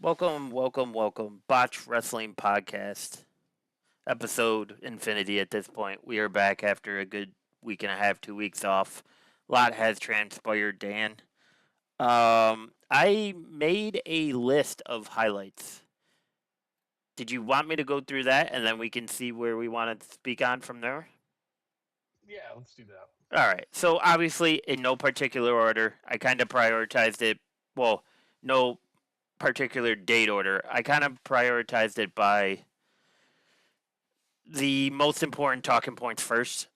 Welcome. Botch Wrestling Podcast, episode infinity at this point. We are back after a good week and a half, 2 weeks off. A lot has transpired, Dan. I made a list of highlights. Did you want me to go through that and then we can see where we want to speak on from there? Yeah, let's do that. All right. So, obviously, in no particular order, I kind of prioritized it. Well, no particular date order. I kind of prioritized it by the most important talking points first,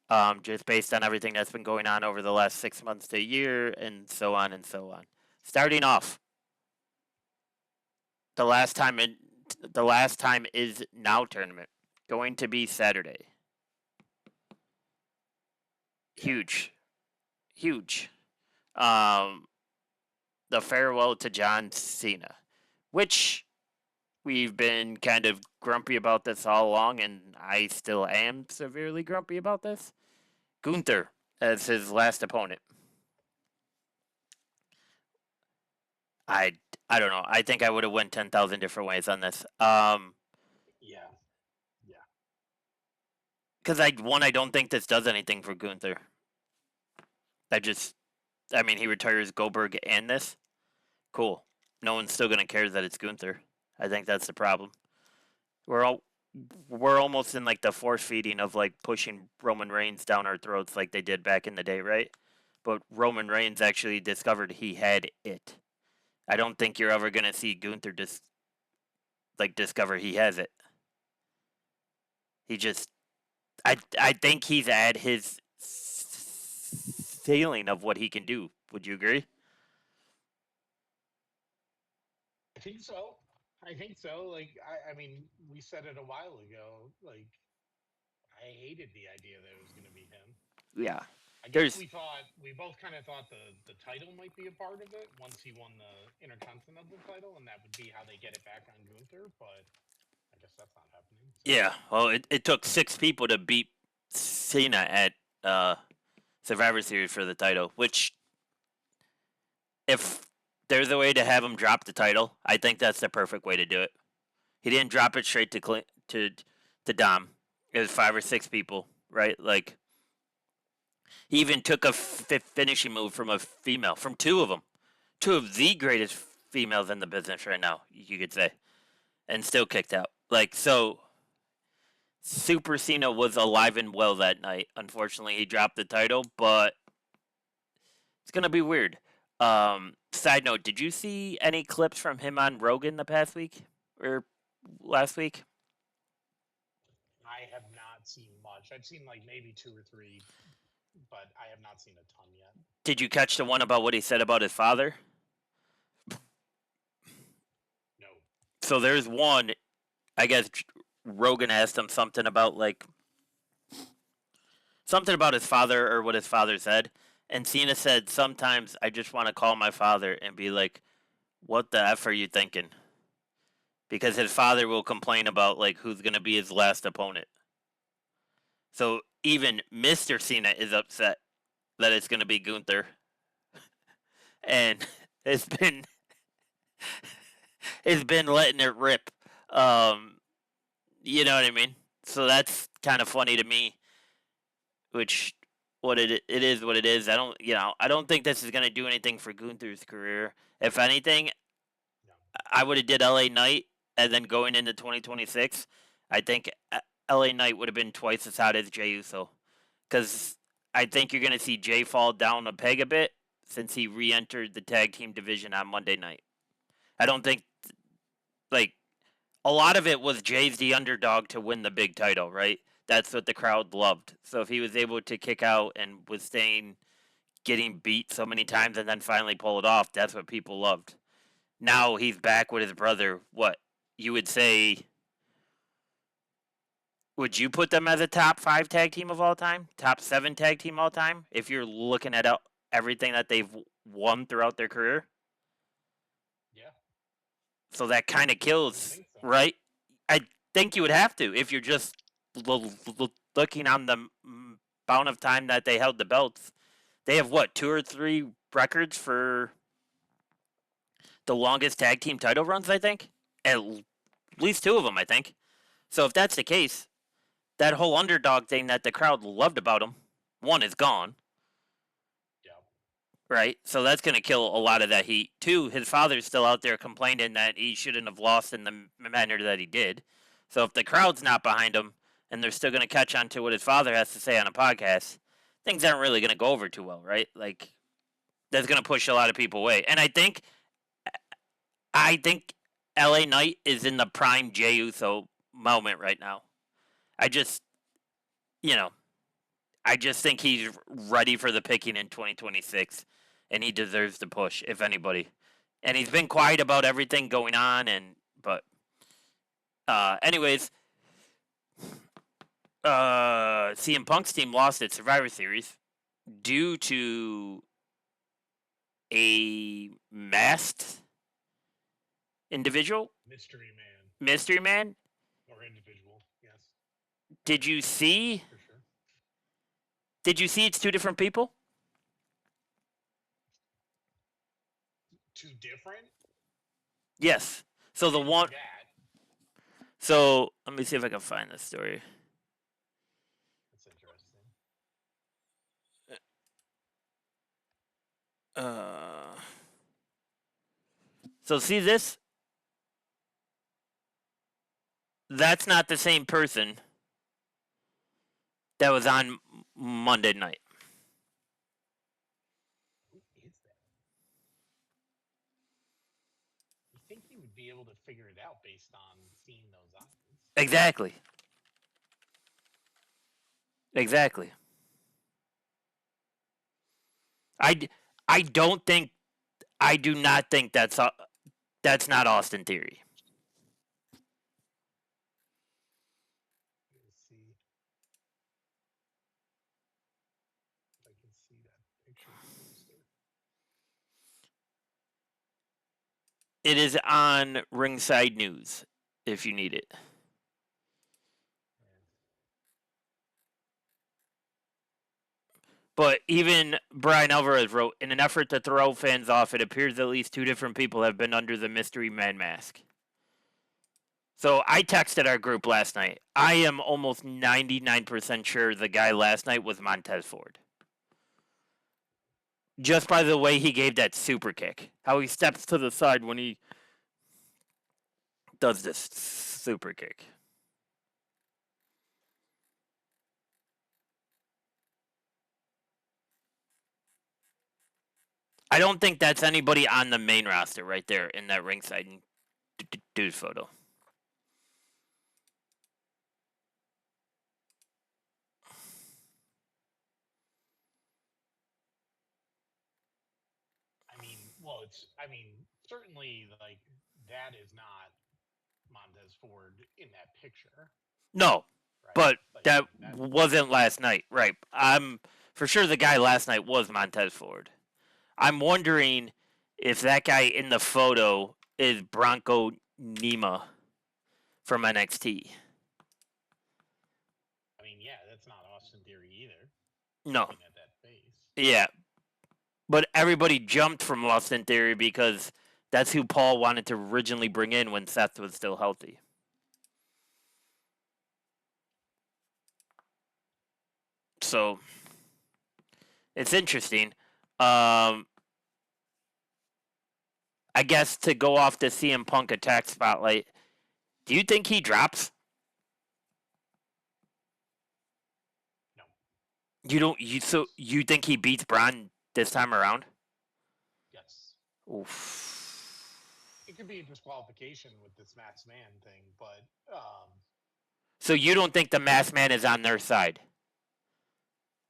just based on everything that's been going on over the last 6 months to a year, and so on and so on. Starting off, the last time the last time is now tournament going to be Saturday. Yeah. Huge. Um, the farewell to John Cena, which we've been kind of grumpy about this all along, and I still am severely grumpy about this. Gunther as his last opponent. I I don't know. I think I would have went 10,000 different ways on this. Yeah. Yeah. Because I don't think this does anything for Gunther. I just, I mean, he retires Goldberg and this. Cool. No one's still gonna care that it's Gunther. I think that's the problem. We're all we're almost in like the force feeding of like pushing Roman Reigns down our throats like they did back in the day, right? But Roman Reigns actually discovered he had it. I don't think you're ever gonna see Gunther discover he has it. He just I think he's at his ceiling of what he can do. Would you agree? I think so. I think so. I mean, we said it a while ago. I hated the idea that it was going to be him. Yeah. I guess There's we both kind of thought the title might be a part of it once he won the Intercontinental title, and that would be how they get it back on Gunther. But I guess that's not happening. So yeah. Well, it took 6 people to beat Cena at Survivor Series for the title. Which, if there's a way to have him drop the title, I think that's the perfect way to do it. He didn't drop it straight to Dom. It was 5 or 6 people, right? Like he even took a finishing move from a female, from two of them, two of the greatest females in the business right now, you could say, and still kicked out. Like so, Super Cena was alive and well that night. Unfortunately, he dropped the title, but it's gonna be weird. Side note: did you see any clips from him on Rogan the past week or last week? I have not seen much. I've seen like maybe two or three, but I have not seen a ton yet. Did you catch the one about what he said about his father? No. So there's one. I guess Rogan asked him something about his father or what his father said, and Cena said, "Sometimes I just want to call my father and be like, what the f are you thinking?" Because his father will complain about like who's gonna be his last opponent. So even Mr. Cena is upset that it's gonna be Gunther, and it's been it's been letting it rip. Um, you know what I mean? So that's kind of funny to me. Which what it is what it is. I don't think this is gonna do anything for Gunther's career. If anything, No. I would have did L.A. Knight, and then going into 2026, I think L.A. Knight would have been twice as hot as Jey Uso, because I think you're gonna see Jey fall down a peg a bit since he re-entered the tag team division on Monday night. I don't think like a lot of it was Jay's the underdog to win the big title, right? That's what the crowd loved. So if he was able to kick out and was staying getting beat so many times and then finally pull it off, that's what people loved. Now he's back with his brother. What you would say? Would you put them as a top 5 tag team of all time? Top 7 tag team all time? If you're looking at everything that they've won throughout their career, Yeah, so that kind of I would kills, think so. right? I think you would have to if you're just looking on the amount of time that they held the belts. They have what 2 or 3 records for the longest tag team title runs. I think At least 2 of them, I think. So if that's the case, that whole underdog thing that the crowd loved about him, 1 is gone. Yeah. Right? So that's going to kill a lot of that heat. 2, his father's still out there complaining that he shouldn't have lost in the manner that he did. So if the crowd's not behind him and they're still going to catch on to what his father has to say on a podcast, things aren't really going to go over too well, right? Like, that's going to push a lot of people away. And I think LA Knight is in the prime Jey Uso moment right now. I just think he's ready for the picking in 2026, and he deserves the push, if anybody. And he's been quiet about everything going on, anyways, CM Punk's team lost its Survivor Series due to a masked individual. Mystery man. Or individual, yes. Did you see? For sure. Did you see it's 2 different people? 2 different? Yes. So the one. So let me see if I can find this story. That's interesting. So see this? That's not the same person that was on Monday night. Who is that? You think you would be able to figure it out based on seeing those eyes? Exactly. I do not think that's not Austin Theory. Let's see if I can see that picture poster. It is on Ringside News if you need it. But even Brian Alvarez wrote, in an effort to throw fans off, it appears at least 2 different people have been under the mystery man mask. So I texted our group last night. I am almost 99% sure the guy last night was Montez Ford. Just by the way he gave that super kick. How he steps to the side when he does this super kick. I don't think that's anybody on the main roster right there in that ringside dude photo. Certainly, like, that is not Montez Ford in that picture. No, right? But like, that wasn't last night, right? I'm for sure the guy last night was Montez Ford. I'm wondering if that guy in the photo is Bronco Nima from NXT. Yeah, that's not Austin Theory either. No. Looking at that face. Yeah. But everybody jumped from Austin Theory because that's who Paul wanted to originally bring in when Seth was still healthy. So it's interesting. I guess to go off the CM Punk attack spotlight, do you think he drops? No. You think he beats Bron this time around? Yes. Oof. It could be a disqualification with this masked man thing, but so you don't think the masked man is on their side?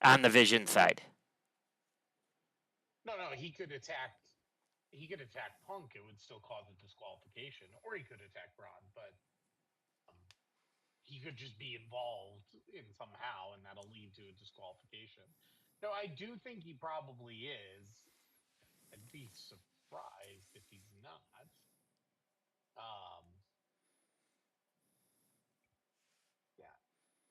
On the Vision side? No, he could attack Punk. It would still cause a disqualification, or he could attack Bron, but he could just be involved in somehow, and that'll lead to a disqualification. No, I do think he probably is. I'd be surprised if he's not. Yeah,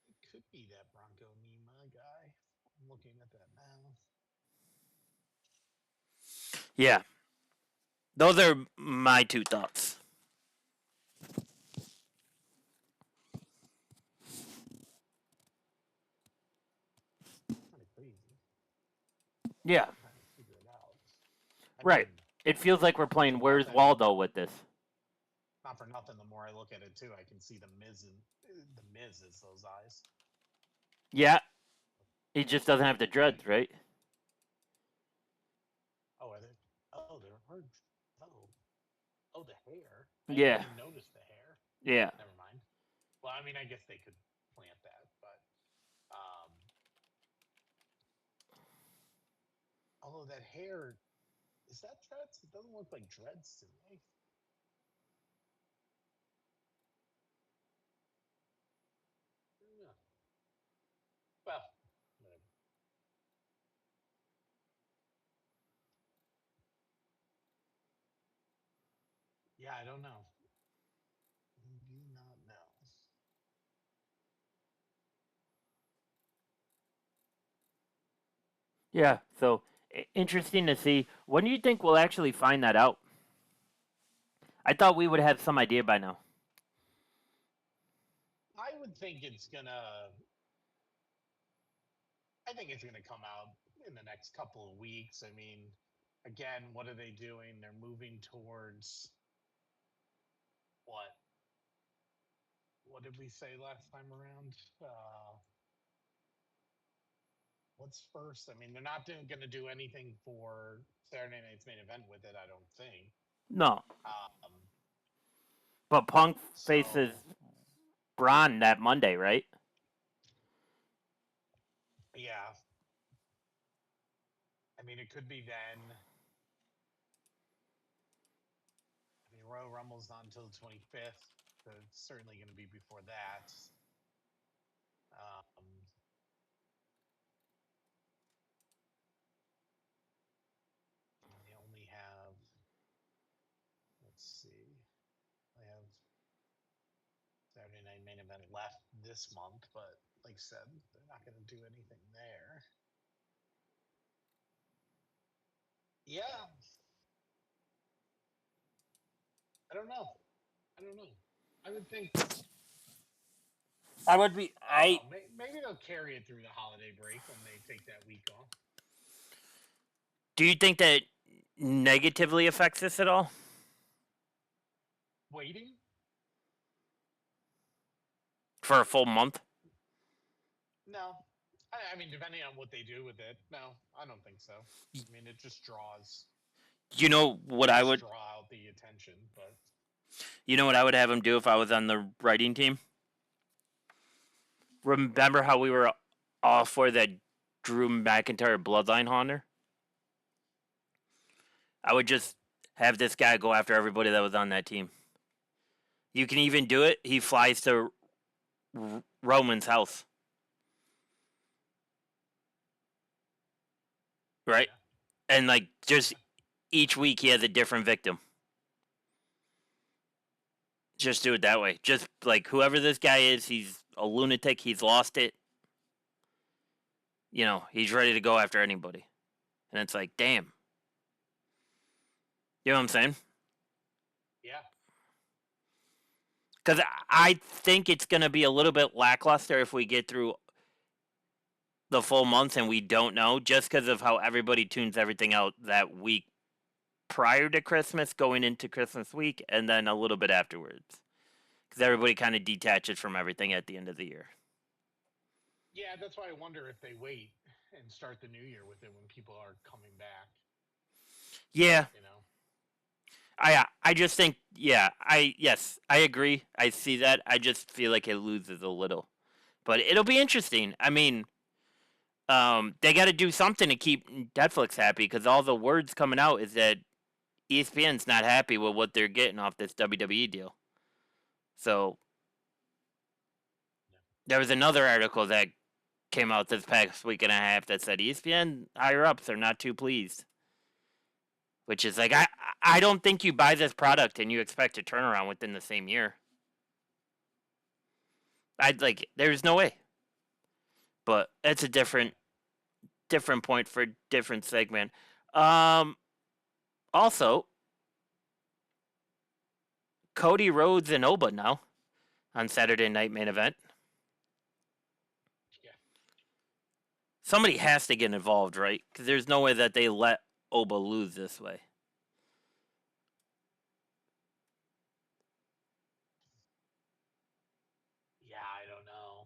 it could be that Bronco Nima guy. I'm looking at that now. Yeah. Those are my 2 thoughts. Yeah. Trying to figure it out. I Right. mean, It feels like we're not playing for Where's nothing. Waldo with this. Not for nothing. The more I look at it too, I can see the Miz and the Miz is those eyes. Yeah. He just doesn't have the dreads, right? Oh, are they? Oh, they're hard. Oh, oh, the hair. I didn't Yeah. even notice the hair. Yeah. Never mind. Well, I mean, I guess they could plant that, but although that hair is that dreads? It doesn't look like dreads to me. I don't know. Well, whatever. Yeah, I don't know. I do not know. Yeah. So interesting to see. When do you think we'll actually find that out? I thought we would have some idea by now. I would think it's gonna. I think it's gonna come out in the next couple of weeks. I mean, again, what are they doing? They're moving towards what? What did we say last time around? What's first? I mean, they're not going to do anything for Saturday Night's main event with it. I don't think. No. Um, But Punk faces so Braun that Monday, right? yeah, I mean, it could be then. I mean, Royal Rumble's not until the 25th. So it's certainly going to be before that. Um, and they only have. Let's see. They have Saturday Night main event left this month, but like I said, they're not going to do anything there. Yeah, I don't know. I don't know. I would think I would be. I don't know. Maybe they'll carry it through the holiday break when they take that week off. Do you think that negatively affects this at all? Waiting? For a full month? No. I mean, depending on what they do with it, no, I don't think so. I mean, it just draws. You know what I would. Draw out the attention, but You know what I would have him do if I was on the writing team? Remember how we were all for that Drew McIntyre Bloodline Haunter? I would just have this guy go after everybody that was on that team. You can even do it. He flies to Roman's house. Right? yeah. And like just each week he has a different victim. Just do it that way. Just like whoever this guy is, he's a lunatic, he's lost it. You know, he's ready to go after anybody. And it's like, damn. You know what I'm saying? Yeah. Because I think it's going to be a little bit lackluster if we get through the full month and we don't know, just because of how everybody tunes everything out that week prior to Christmas, going into Christmas week, and then a little bit afterwards. Because everybody kind of detaches from everything at the end of the year. Yeah, that's why I wonder if they wait and start the new year with it when people are coming back. Yeah. You know? I just think, yeah, yes, I agree. I see that. I just feel like it loses a little. But it'll be interesting. I mean, they got to do something to keep Netflix happy because all the words coming out is that ESPN's not happy with what they're getting off this WWE deal. So there was another article that came out this past week and a half that said ESPN higher ups are not too pleased. Which is like I don't think you buy this product and you expect a turnaround within the same year. I'd like there's no way. But it's a different point for a different segment. Also Cody Rhodes and Oba now on Saturday Night Main Event. Yeah. somebody has to get involved, right? Because there's no way that they let Oba lose this way. Yeah, I don't know.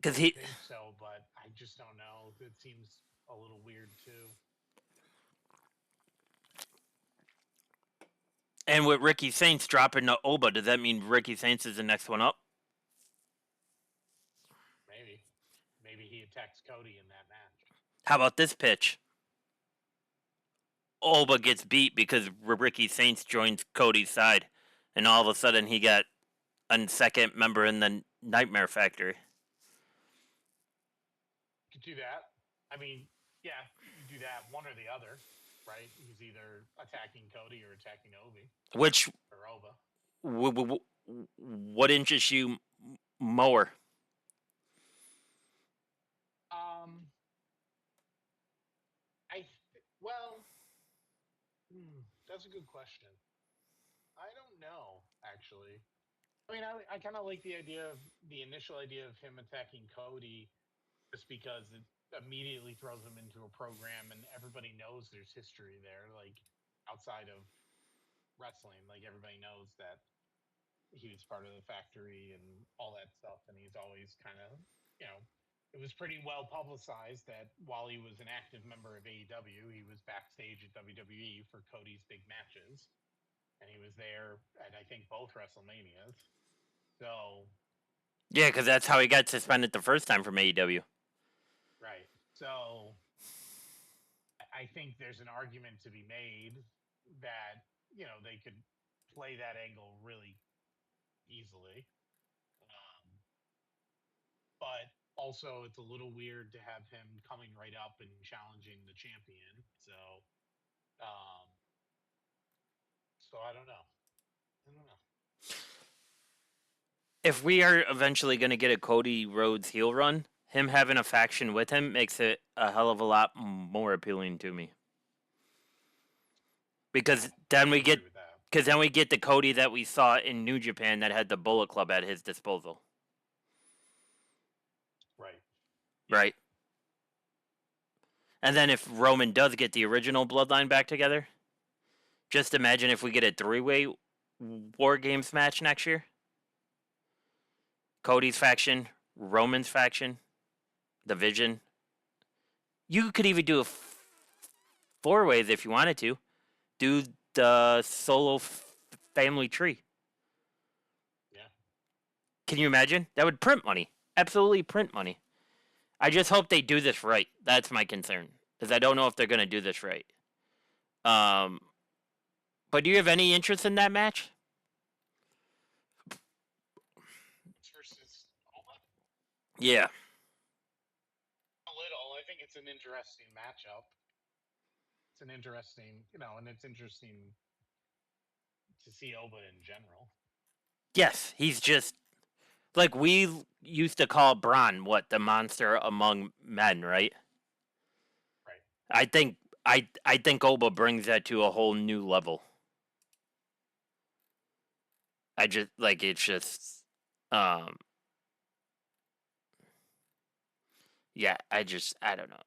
Because I think so, but I just don't know. It seems a little weird too. and with Ricky Saints dropping to Oba, does that mean Ricky Saints is the next one up? Maybe he attacks Cody in that match. How about this pitch? Oba gets beat because Ricky Saints joins Cody's side, and all of a sudden he got a second member in the Nightmare Factory. You could do that. I mean, yeah, you do that one or the other, right? He's either attacking Cody or attacking Obi Which or Oba. what interests you more? Well, that's a good question. I don't know, actually. I mean, I kind of like the initial idea of him attacking Cody, just because it immediately throws him into a program, and everybody knows there's history there, like outside of wrestling. Like everybody knows that he was part of the factory and all that stuff, and he's always kind of, you know, it was pretty well publicized that while he was an active member of AEW, he was backstage at WWE for Cody's big matches, and he was there at I think both WrestleManias. So Yeah, because that's how he got suspended the first time from AEW. right. So I think there's an argument to be made that they could play that angle really easily. But also, it's a little weird to have him coming right up and challenging the champion. Um, so I don't know. If we are eventually going to get a Cody Rhodes heel run, him having a faction with him makes it a hell of a lot more appealing to me. Because then we get the Cody that we saw in New Japan that had the Bullet Club at his disposal. Right. Right. And then if Roman does get the original Bloodline back together, just imagine if we get a 3-way WarGames match next year. Cody's faction, Roman's faction, the Vision. You could even do a 4-ways if you wanted to. Do the solo family tree. Yeah. Can you imagine? That would print money. Absolutely print money. I just hope they do this right. That's my concern. Because I don't know if they're going to do this right. But do you have any interest in that match? Versus Oba? Yeah. A little. I think it's an interesting matchup. It's an interesting, and it's interesting to see Oba in general. Yes, he's just like we used to call Bron the monster among men, right? Right. I think Oba brings that to a whole new level. It's just yeah, I don't know.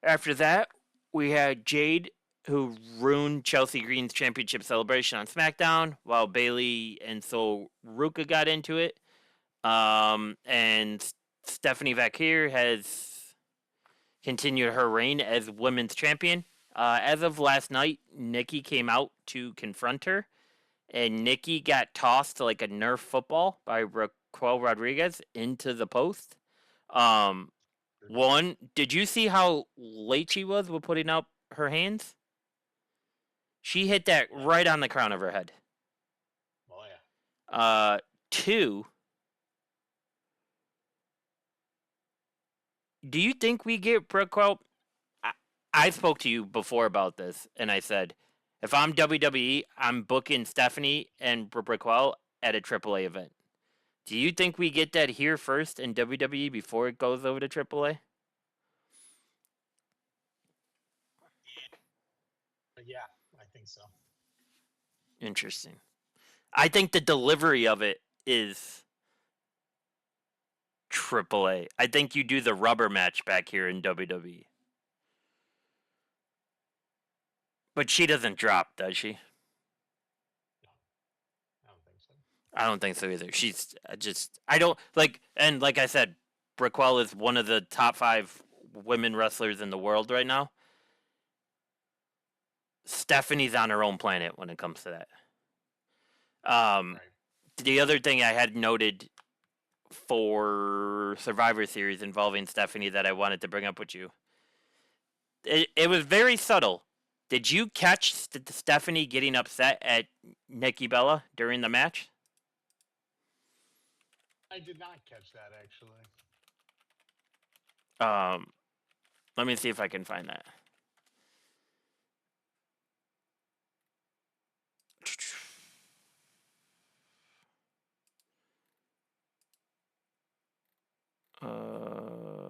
After that, we had Jade, who ruined Chelsea Green's championship celebration on SmackDown, while Bayley and So Ruka got into it. And Stephanie Vakir has continued her reign as women's champion. As of last night, Nikki came out to confront her, and Nikki got tossed like a Nerf football by Raquel Rodriguez into the post. One, did you see how late she was with putting up her hands? She hit that right on the crown of her head. Oh yeah. Two, do you think we get Raquel? I spoke to you before about this, and I said, if I'm WWE, I'm booking Stephanie and Raquel at a AAA event. Do you think we get that here first in WWE before it goes over to AAA? Yeah, I think so. Interesting. I think the delivery of it is AAA. I think you do the rubber match back here in WWE. But she doesn't drop, does she? No, I don't think so. I don't think so either. She's just I don't like, and like I said, Brickwell is one of the top 5 women wrestlers in the world right now. Stephanie's on her own planet when it comes to that. Right. The other thing I had noted for Survivor Series involving Stephanie that I wanted to bring up with you, it was very subtle. Did you catch Stephanie getting upset at Nikki Bella during the match? I did not catch that actually. Let me see if I can find that.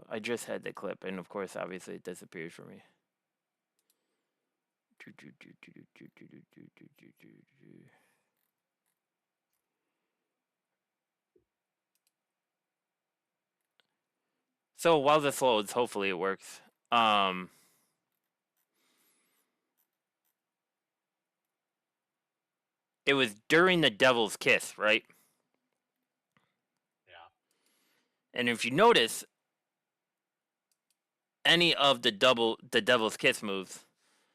I just had the clip, and of course, obviously, it disappears for me. So while this loads, hopefully it works. It was during the Devil's Kiss, right? Yeah. And if you notice, any of the Devil's Kiss moves,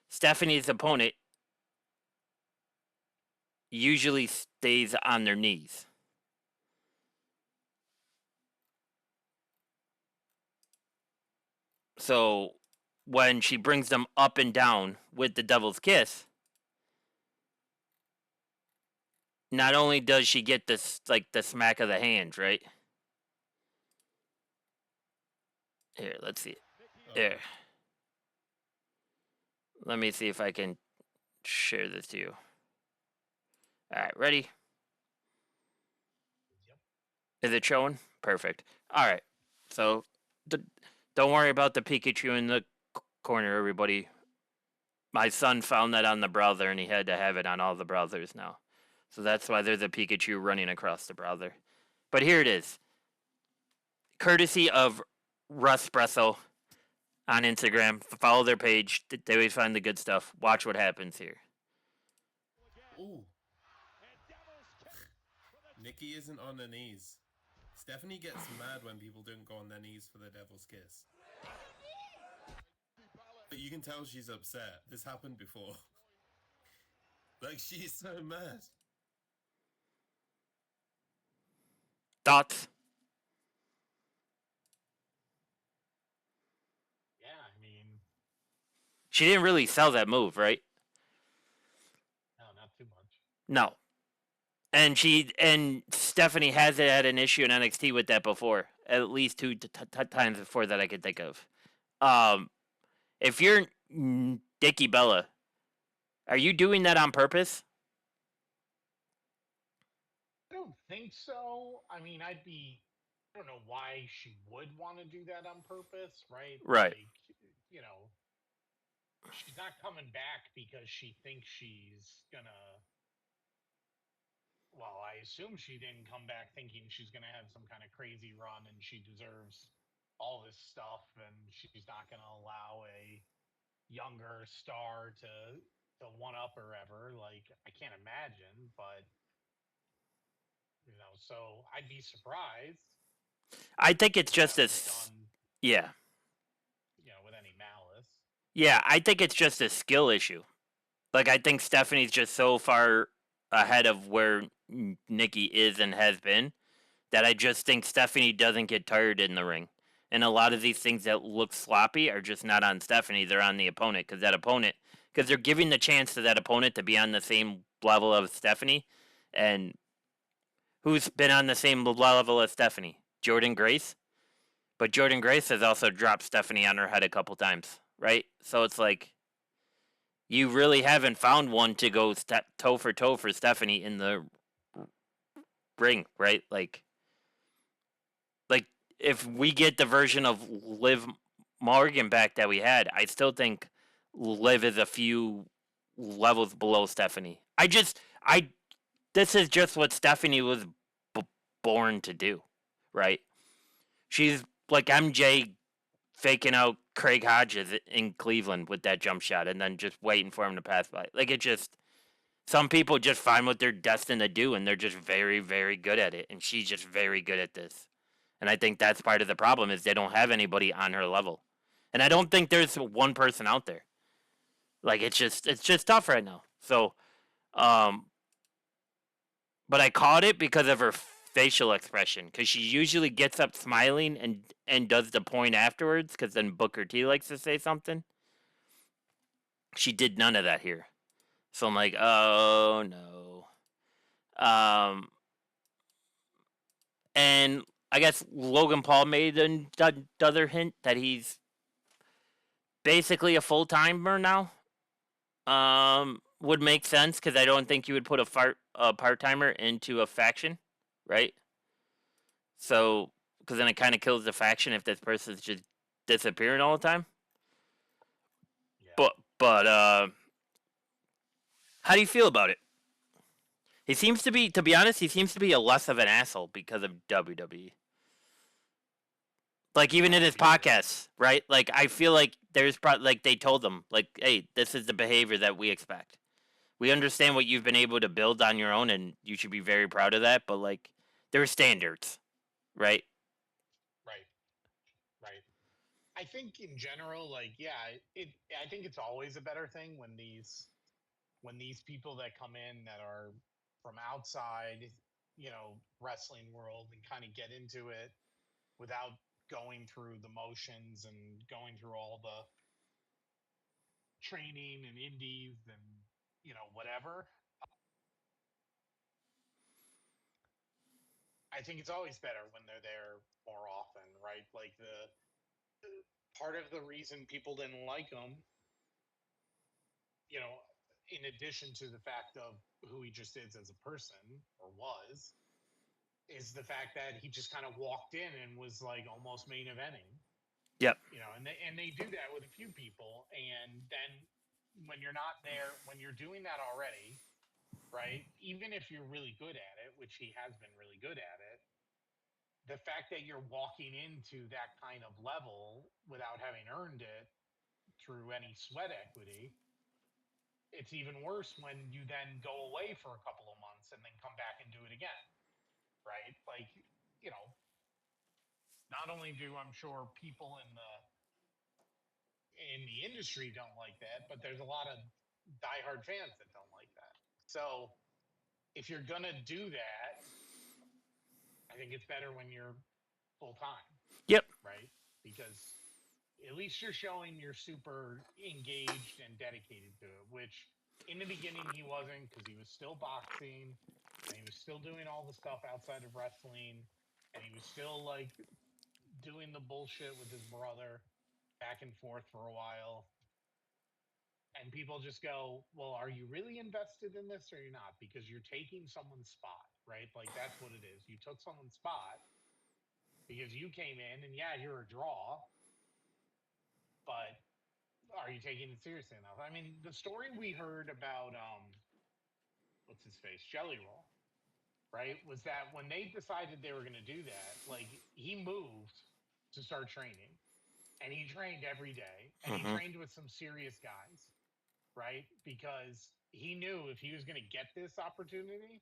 Stephanie's opponent usually stays on their knees. So when she brings them up and down with the Devil's Kiss, not only does she get this, like, the smack of the hand, right? Here, let's see. There. Let me see if I can share this to you. Alright, ready? Yep. Is it showing? Perfect. Alright, so don't worry about the Pikachu in the corner, everybody. My son found that on the browser, and he had to have it on all the browsers now. So that's why there's a Pikachu running across the browser. But here it is. Courtesy of Ruspresso on Instagram. Follow their page. They always find the good stuff. Watch what happens here. Ooh. Nikki isn't on her knees. Stephanie gets mad when people don't go on their knees for the Devil's Kiss. But you can tell she's upset. This happened before. Like, she's so mad. Thoughts? Yeah, I mean, She didn't really sell that move, right? no, not too much. No. And Stephanie has had an issue in NXT with that before, at least 2 times before that I could think of. If you're Nikki Bella, are you doing that on purpose? I don't think so. I mean, I don't know why she would want to do that on purpose, right? Right. Like, you know, she's not coming back because she thinks she's gonna. Well, I assume she didn't come back thinking she's gonna have some kind of crazy run and she deserves all this stuff, and she's not gonna allow a younger star to one up or ever. Like, I can't imagine, but so I'd be surprised. I think it's just Done, yeah. With any malice. Yeah, I think it's just a skill issue. Like, I think Stephanie's just so far ahead of where Nikki is and has been that I just think Stephanie doesn't get tired in the ring. And a lot of these things that look sloppy are just not on Stephanie, they're on the opponent, because they're giving the chance to that opponent to be on the same level of Stephanie. And who's been on the same level as Stephanie? Jordynne Grace? But Jordynne Grace has also dropped Stephanie on her head a couple times, right? So it's like, you really haven't found one to go toe for toe for Stephanie in the ring, right? Like if we get the version of Liv Morgan back that we had, I still think Liv is a few levels below Stephanie. This is just what Stephanie was born to do, right? She's like MJ faking out Craig Hodges in Cleveland with that jump shot and then just waiting for him to pass by. Like, it just, some people just find what they're destined to do and they're just very, very good at it. And she's just very good at this. And I think that's part of the problem is they don't have anybody on her level. And I don't think there's one person out there. Like, it's just tough right now. So, but I caught it because of her facial expression, because she usually gets up smiling and does the point afterwards, because then Booker T likes to say something. She did none of that here. So I'm like, oh no. And I guess Logan Paul made another hint that he's basically a full timer now. Would make sense because I don't think you would put a part timer into a faction, right? So, because then it kind of kills the faction if this person's just disappearing all the time. Yeah. But how do you feel about it? He seems to be honest, he seems to be a less of an asshole because of WWE. Like, even in his podcasts, right? Like, I feel like there's like they told him, like, hey, this is the behavior that we expect. We understand what you've been able to build on your own, and you should be very proud of that. But like, there are standards, right? Right. I think in general, like, yeah, I think it's always a better thing when these people that come in that are from outside, wrestling world and kind of get into it without going through the motions and going through all the training and indies and whatever. I think it's always better when they're there more often, right? Like the part of the reason people didn't like them, in addition to the fact of who he just is as a person or was, is the fact that he just kind of walked in and was like almost main eventing. Yep. And they do that with a few people, and then when you're not there, when you're doing that already, right? Even if you're really good at it, which he has been really good at it, the fact that you're walking into that kind of level without having earned it through any sweat equity, it's even worse when you then go away for a couple of months and then come back and do it again, right? Like, not only do I'm sure people in the industry don't like that, but there's a lot of diehard fans that don't like that. So if you're gonna do that, I think it's better when you're full time. Yep. Right? Because at least you're showing you're super engaged and dedicated to it, which in the beginning he wasn't, because he was still boxing and he was still doing all the stuff outside of wrestling, and he was still like doing the bullshit with his brother back and forth for a while. And people just go, well, are you really invested in this or you're not? Because you're taking someone's spot, right? Like, that's what it is. You took someone's spot because you came in and yeah, you're a draw, but are you taking it seriously enough? I mean, the story we heard about what's his face, Jelly Roll, right, was that when they decided they were going to do that, like, he moved to start training, and he trained every day, and he trained with some serious guys, right? Because he knew if he was going to get this opportunity,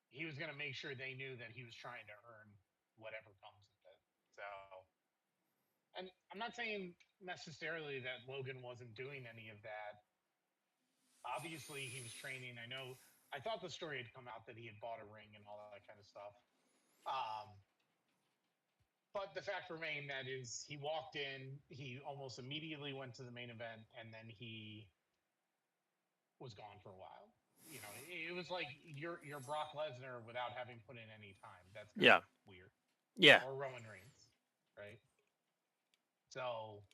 he was going to make sure they knew that he was trying to earn whatever comes with it. So, and I'm not saying necessarily that Logan wasn't doing any of that. Obviously, he was training. I thought the story had come out that he had bought a ring and all that kind of stuff. But the fact remained that is he walked in, he almost immediately went to the main event, and then he was gone for a while. It was like you're Brock Lesnar without having put in any time. That's kind of weird. Yeah. Or Roman Reigns, right? So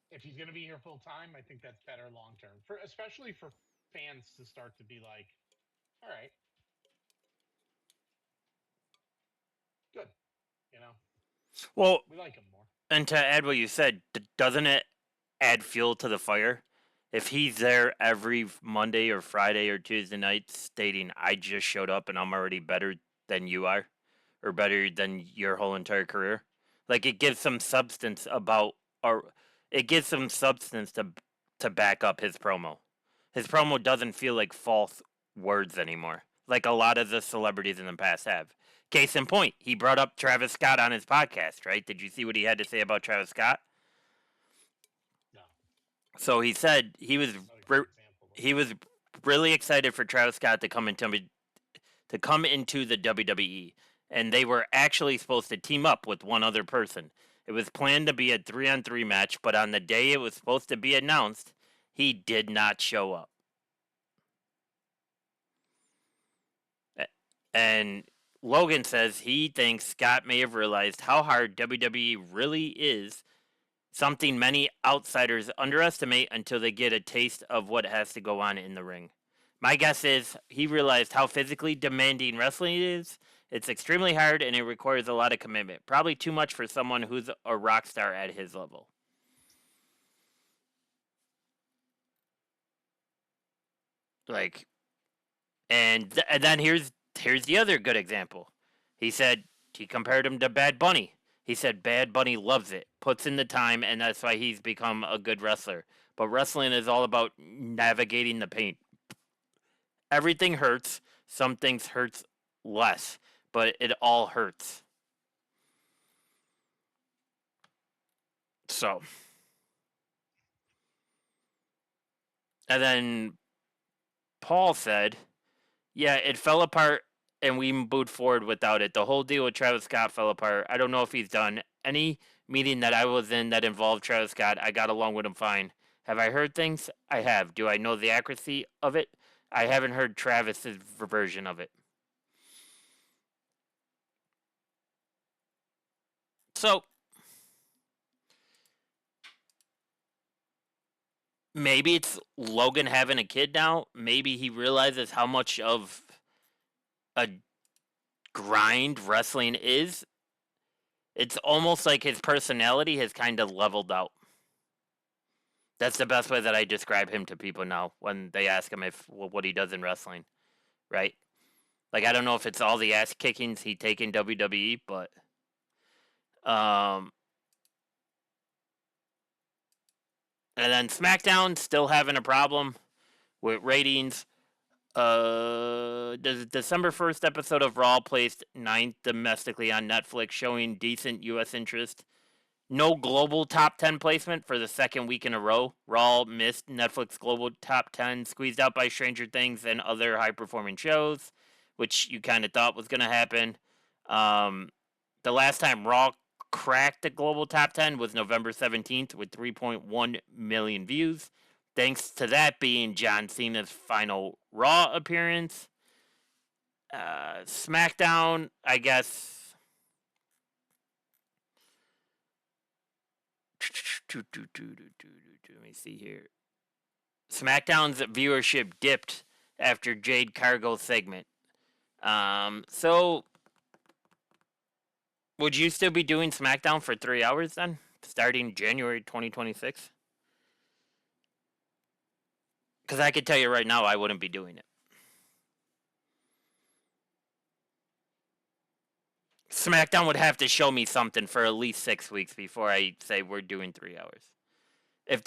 if he's going to be here full time, I think that's better long term, especially for fans to start to be like, all right, good, Well, we like him more. and to add what you said, doesn't it add fuel to the fire? If he's there every Monday or Friday or Tuesday night stating, I just showed up and I'm already better than you are, or better than your whole entire career. Like it gives some substance about, or it gives some substance to back up his promo. His promo doesn't feel like false words anymore, like a lot of the celebrities in the past have. Case in point, he brought up Travis Scott on his podcast, right? Did you see what he had to say about Travis Scott? No. So he said That's not a good example. he was really excited for Travis Scott to come into the WWE, and they were actually supposed to team up with one other person. It was planned to be a 3-on-3 match, but on the day it was supposed to be announced, he did not show up. And Logan says he thinks Scott may have realized how hard WWE really is, something many outsiders underestimate until they get a taste of what has to go on in the ring. My guess is he realized how physically demanding wrestling is. It's extremely hard and it requires a lot of commitment. Probably too much for someone who's a rock star at his level. Like, and then here's the other good example. He said he compared him to Bad Bunny. He said Bad Bunny loves it, puts in the time, and that's why he's become a good wrestler. But wrestling is all about navigating the pain. Everything hurts. Some things hurts less, but it all hurts. So, and then Paul said, yeah, it fell apart and we moved forward without it. The whole deal with Travis Scott fell apart. I don't know if he's done. Any meeting that I was in that involved Travis Scott, I got along with him fine. Have I heard things? I have. Do I know the accuracy of it? I haven't heard Travis's version of it. So, maybe it's Logan having a kid now. Maybe he realizes how much of a grind wrestling is. It's almost like his personality has kind of leveled out. That's the best way that I describe him to people now when they ask him if what he does in wrestling, right? Like I don't know if it's all the ass kickings he take in WWE, but and then SmackDown still having a problem with ratings. The December 1st episode of Raw placed 9th domestically on Netflix, showing decent U.S. interest. No global top 10 placement for the second week in a row. Raw missed Netflix global top 10, squeezed out by Stranger Things and other high-performing shows, which you kind of thought was going to happen. The last time Raw cracked the global top 10 was November 17th with 3.1 million views. Thanks to that being John Cena's final Raw appearance. SmackDown, I guess. Let me see here. SmackDown's viewership dipped after Jade Cargill's segment. So, would you still be doing SmackDown for 3 hours then? Starting January 2026? Because I could tell you right now I wouldn't be doing it. SmackDown would have to show me something for at least 6 weeks before I say we're doing 3 hours. If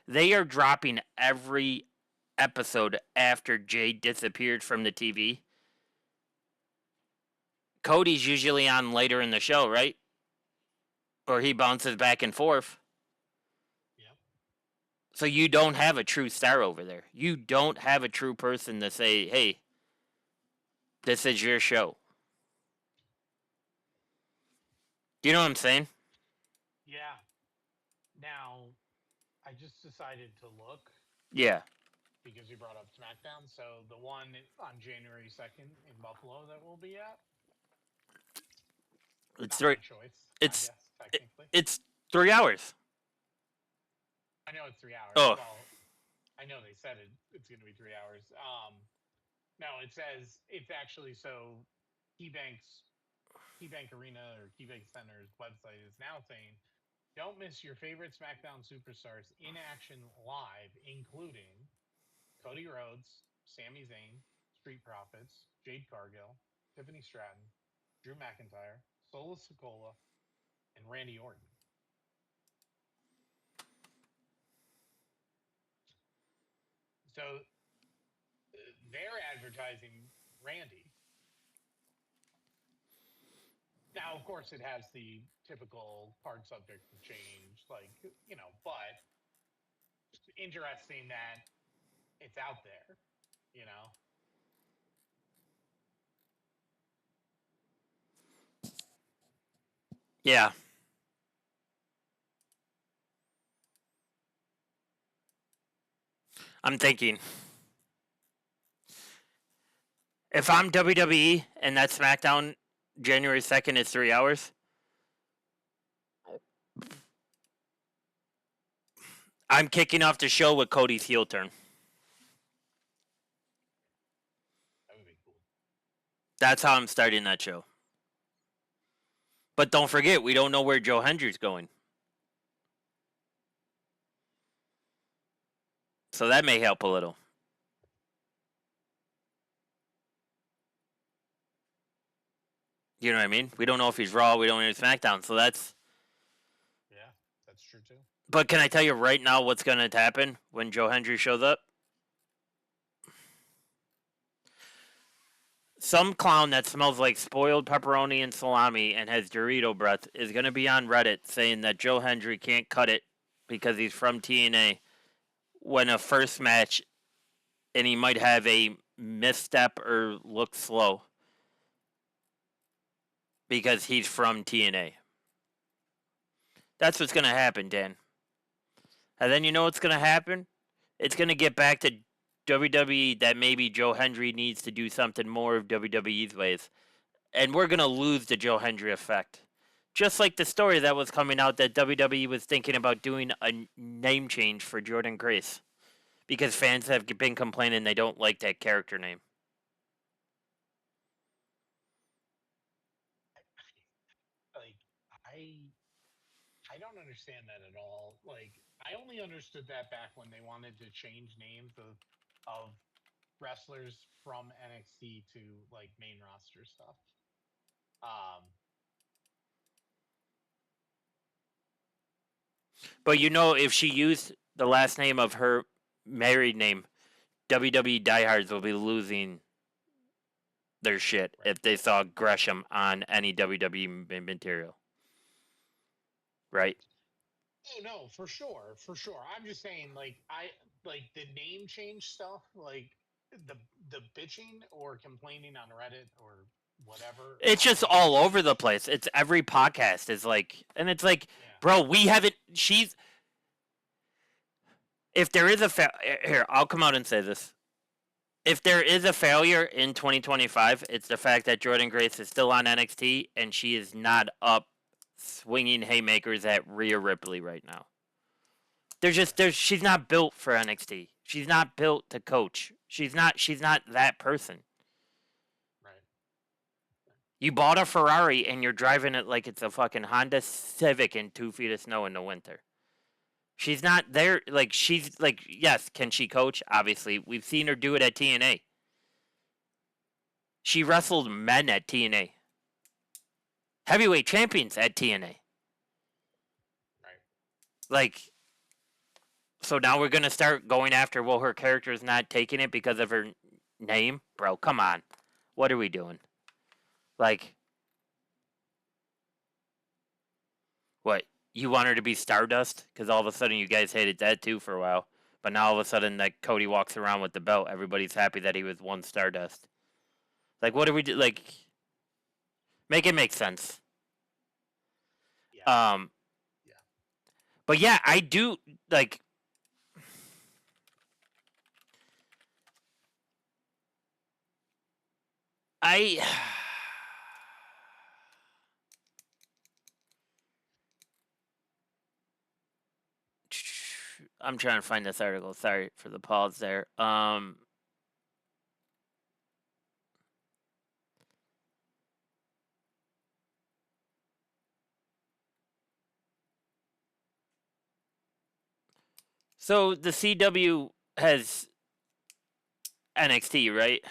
they are dropping every episode after Jade disappeared from the TV, Cody's usually on later in the show, right? Or he bounces back and forth. Yep. So you don't have a true star over there. You don't have a true person to say, hey, this is your show. Do you know what I'm saying? Yeah. Now, I just decided to look. Yeah. Because you brought up SmackDown. So the one on January 2nd in Buffalo that we'll be at. It's not 3. my choice. It's I guess, technically. it's 3 hours. I know it's 3 hours. Oh. Well, I know they said it's going to be 3 hours. No, it says it's actually so KeyBank Arena or KeyBank Center's website is now saying, don't miss your favorite SmackDown superstars in action live, including Cody Rhodes, Sami Zayn, Street Profits, Jade Cargill, Tiffany Stratton, Drew McIntyre, Solo Sikoa, and Randy Orton. So they're advertising Randy. Now, of course, it has the typical part subject to change, like, but interesting that it's out there, you know? Yeah. I'm thinking. If I'm WWE and that SmackDown January 2nd is 3 hours, I'm kicking off the show with Cody's heel turn. That would be cool. That's how I'm starting that show. But don't forget, we don't know where Joe Hendry's going. So that may help a little. You know what I mean? We don't know if he's Raw. We don't know if he's SmackDown. So that's... Yeah, that's true too. But can I tell you right now what's going to happen when Joe Hendry shows up? Some clown that smells like spoiled pepperoni and salami and has Dorito breath is going to be on Reddit saying that Joe Hendry can't cut it because he's from TNA when a first match and he might have a misstep or look slow because he's from TNA. That's what's going to happen, Dan. And then you know what's going to happen? It's going to get back to WWE that maybe Joe Hendry needs to do something more of WWE's ways. And we're going to lose the Joe Hendry effect. Just like the story that was coming out that WWE was thinking about doing a name change for Jordan Grace. Because fans have been complaining they don't like that character name. Like, I don't understand that at all. Like, I only understood that back when they wanted to change names of wrestlers from NXT to like main roster stuff. But you know, if she used the last name of her married name, WWE diehards will be losing their shit if they saw Gresham on any WWE material. Right? Oh no, for sure, for sure. I'm just saying, like, I like the name change stuff, like the bitching or complaining on Reddit or whatever. It's just all over the place. It's every podcast is like, and it's like, bro, we haven't. She's. If there is a here, I'll come out and say this. If there is a failure in 2025, it's the fact that Jordan Grace is still on NXT and she is not up swinging haymakers at Rhea Ripley right now. She's not built for NXT. She's not built to coach. She's not that person. Right. You bought a Ferrari and you're driving it like it's a fucking Honda Civic in 2 feet of snow in the winter. She's not there. Like, she's like, yes, can she coach? Obviously. We've seen her do it at TNA. She wrestled men at TNA. Heavyweight champions at TNA. Right. Like, so now we're going to start going after, well, her character is not taking it because of her name? Bro, come on. What are we doing? Like, what? You want her to be Stardust? Because all of a sudden you guys hated that too for a while. But now all of a sudden that Cody walks around with the belt. Everybody's happy that he was one Stardust. Like, what do we do? Like, make it make sense. Yeah. Yeah. But yeah, I do, like, I'm trying to find this article. Sorry for the pause there. So the CW has NXT, right?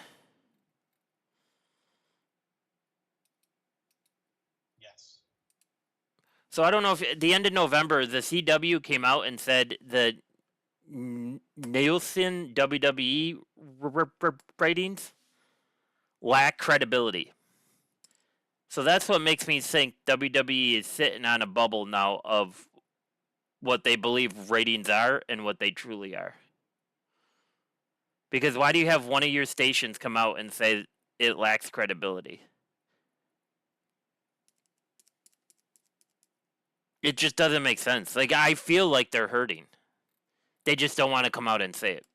So I don't know if at the end of November, the CW came out and said the Nielsen WWE ratings lack credibility. So that's what makes me think WWE is sitting on a bubble now of what they believe ratings are and what they truly are. Because why do you have one of your stations come out and say it lacks credibility? It just doesn't make sense. Like, I feel like they're hurting. They just don't want to come out and say it.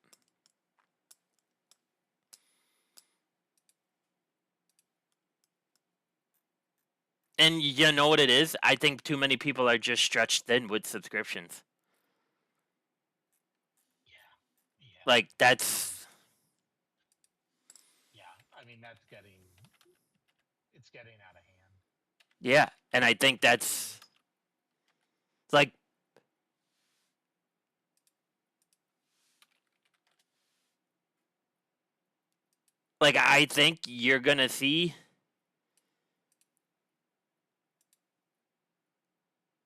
And you know what it is? I think too many people are just stretched thin with subscriptions. Yeah. Like, that's... Yeah, I mean, it's getting out of hand. Yeah, and I think that's... Like... Like, I think you're gonna see...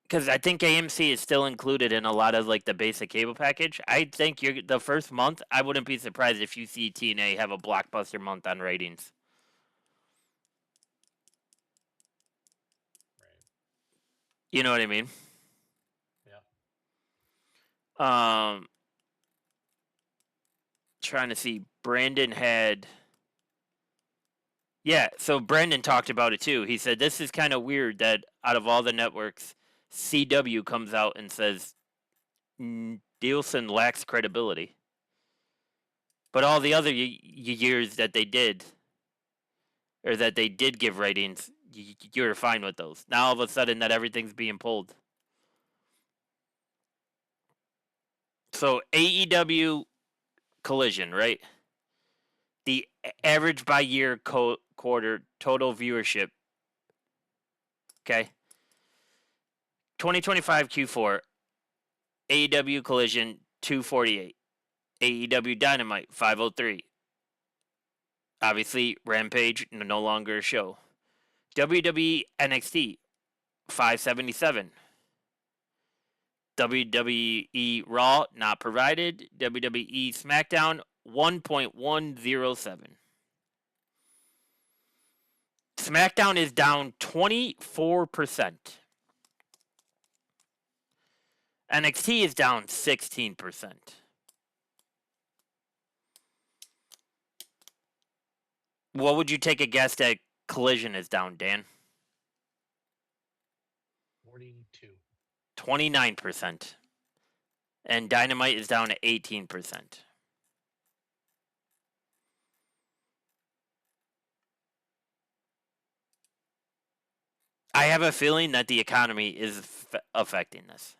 Because I think AMC is still included in a lot of like the basic cable package. I think the first month. I wouldn't be surprised if you see TNA have a blockbuster month on ratings. Right. You know what I mean? Yeah. Trying to see. Brandon had. Yeah, so Brandon talked about it too. He said this is kind of weird that out of all the networks, CW comes out and says Nielsen lacks credibility. But all the other years that they did, or that they did give ratings, you were fine with those. Now all of a sudden that everything's being pulled. So AEW Collision, right? The average by year quarter total viewership. Okay. 2025 Q4. AEW Collision 248. AEW Dynamite 503. Obviously, Rampage no longer a show. WWE NXT 577. WWE Raw not provided. WWE SmackDown 1.107. SmackDown is down 24%. NXT is down 16%. What would you take a guess that Collision is down, Dan? 42. 29%. And Dynamite is down to 18%. I have a feeling that the economy is affecting this.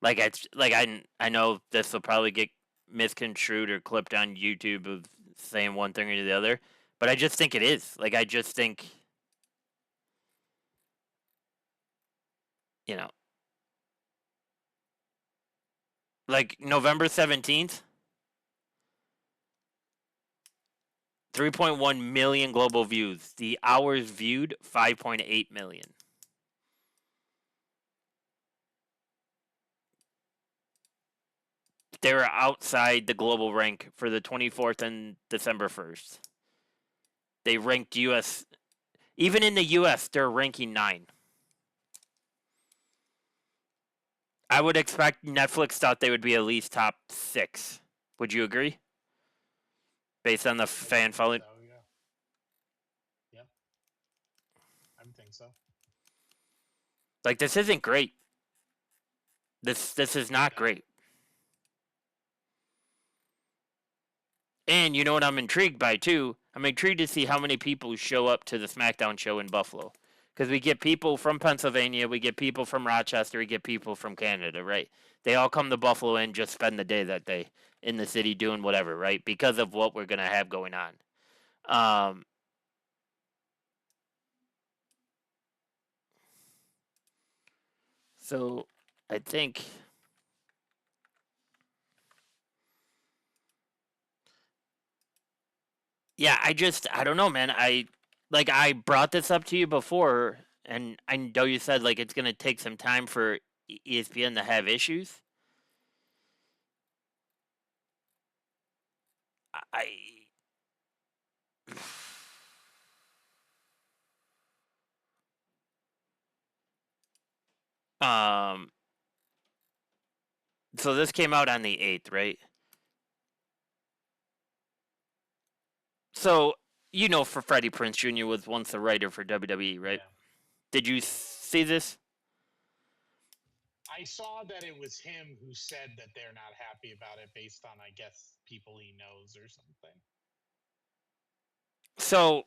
I know this will probably get misconstrued or clipped on YouTube of saying one thing or the other, but I just think it is. Like, I just think, you know, like November 17th, 3.1 million global views. The hours viewed, 5.8 million. They were outside the global rank for the 24th and December 1st. They ranked US. Even in the US, they're ranking 9. I would expect Netflix thought they would be at least top 6. Would you agree? Based on the fan following? So, yeah. Yep. I would think so. Like, this isn't great. This is not great. And you know what I'm intrigued by, too? I'm intrigued to see how many people show up to the SmackDown show in Buffalo. Because we get people from Pennsylvania, we get people from Rochester, we get people from Canada, right? They all come to Buffalo and just spend the day that day in the city doing whatever, right? Because of what we're going to have going on. So, I think... Yeah, I don't know, man. I brought this up to you before, And I know you said like it's going to take some time for ESPN to have issues. I um so this came out on the 8th, right? So, for Freddie Prinze Jr. was once a writer for WWE, right? Yeah. Did you see this? I saw that it was him who said that they're not happy about it based on, I guess, people he knows or something. So,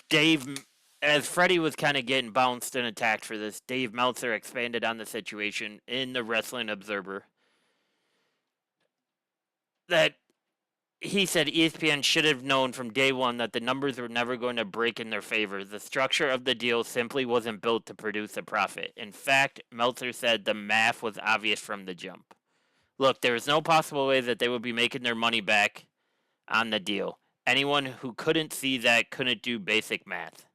Dave, as Freddie was kind of getting bounced and attacked for this, Dave Meltzer expanded on the situation in the Wrestling Observer that he said ESPN should have known from day one that the numbers were never going to break in their favor. The structure of the deal simply wasn't built to produce a profit. In fact, Meltzer said the math was obvious from the jump. Look, there was no possible way that they would be making their money back on the deal. Anyone who couldn't see that couldn't do basic math.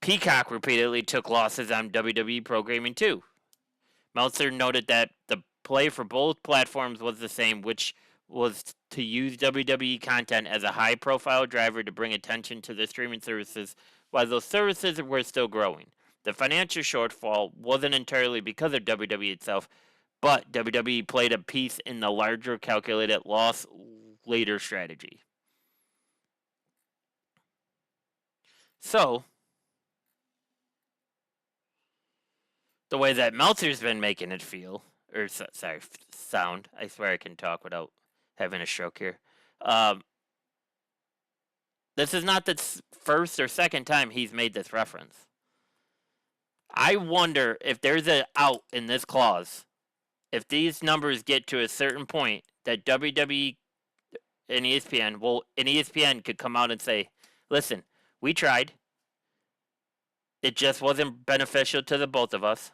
Peacock repeatedly took losses on WWE programming too. Meltzer noted that the play for both platforms was the same, which was to use WWE content as a high profile driver to bring attention to the streaming services while those services were still growing. The financial shortfall wasn't entirely because of WWE itself, but WWE played a piece in the larger calculated loss later strategy. So, the way that Meltzer's been making it feel, or sorry, sound. I swear I can talk without having a stroke here. This is not the first or second time he's made this reference. I wonder if there's an out in this clause. If these numbers get to a certain point, that WWE and ESPN could come out and say, "Listen, we tried. It just wasn't beneficial to the both of us."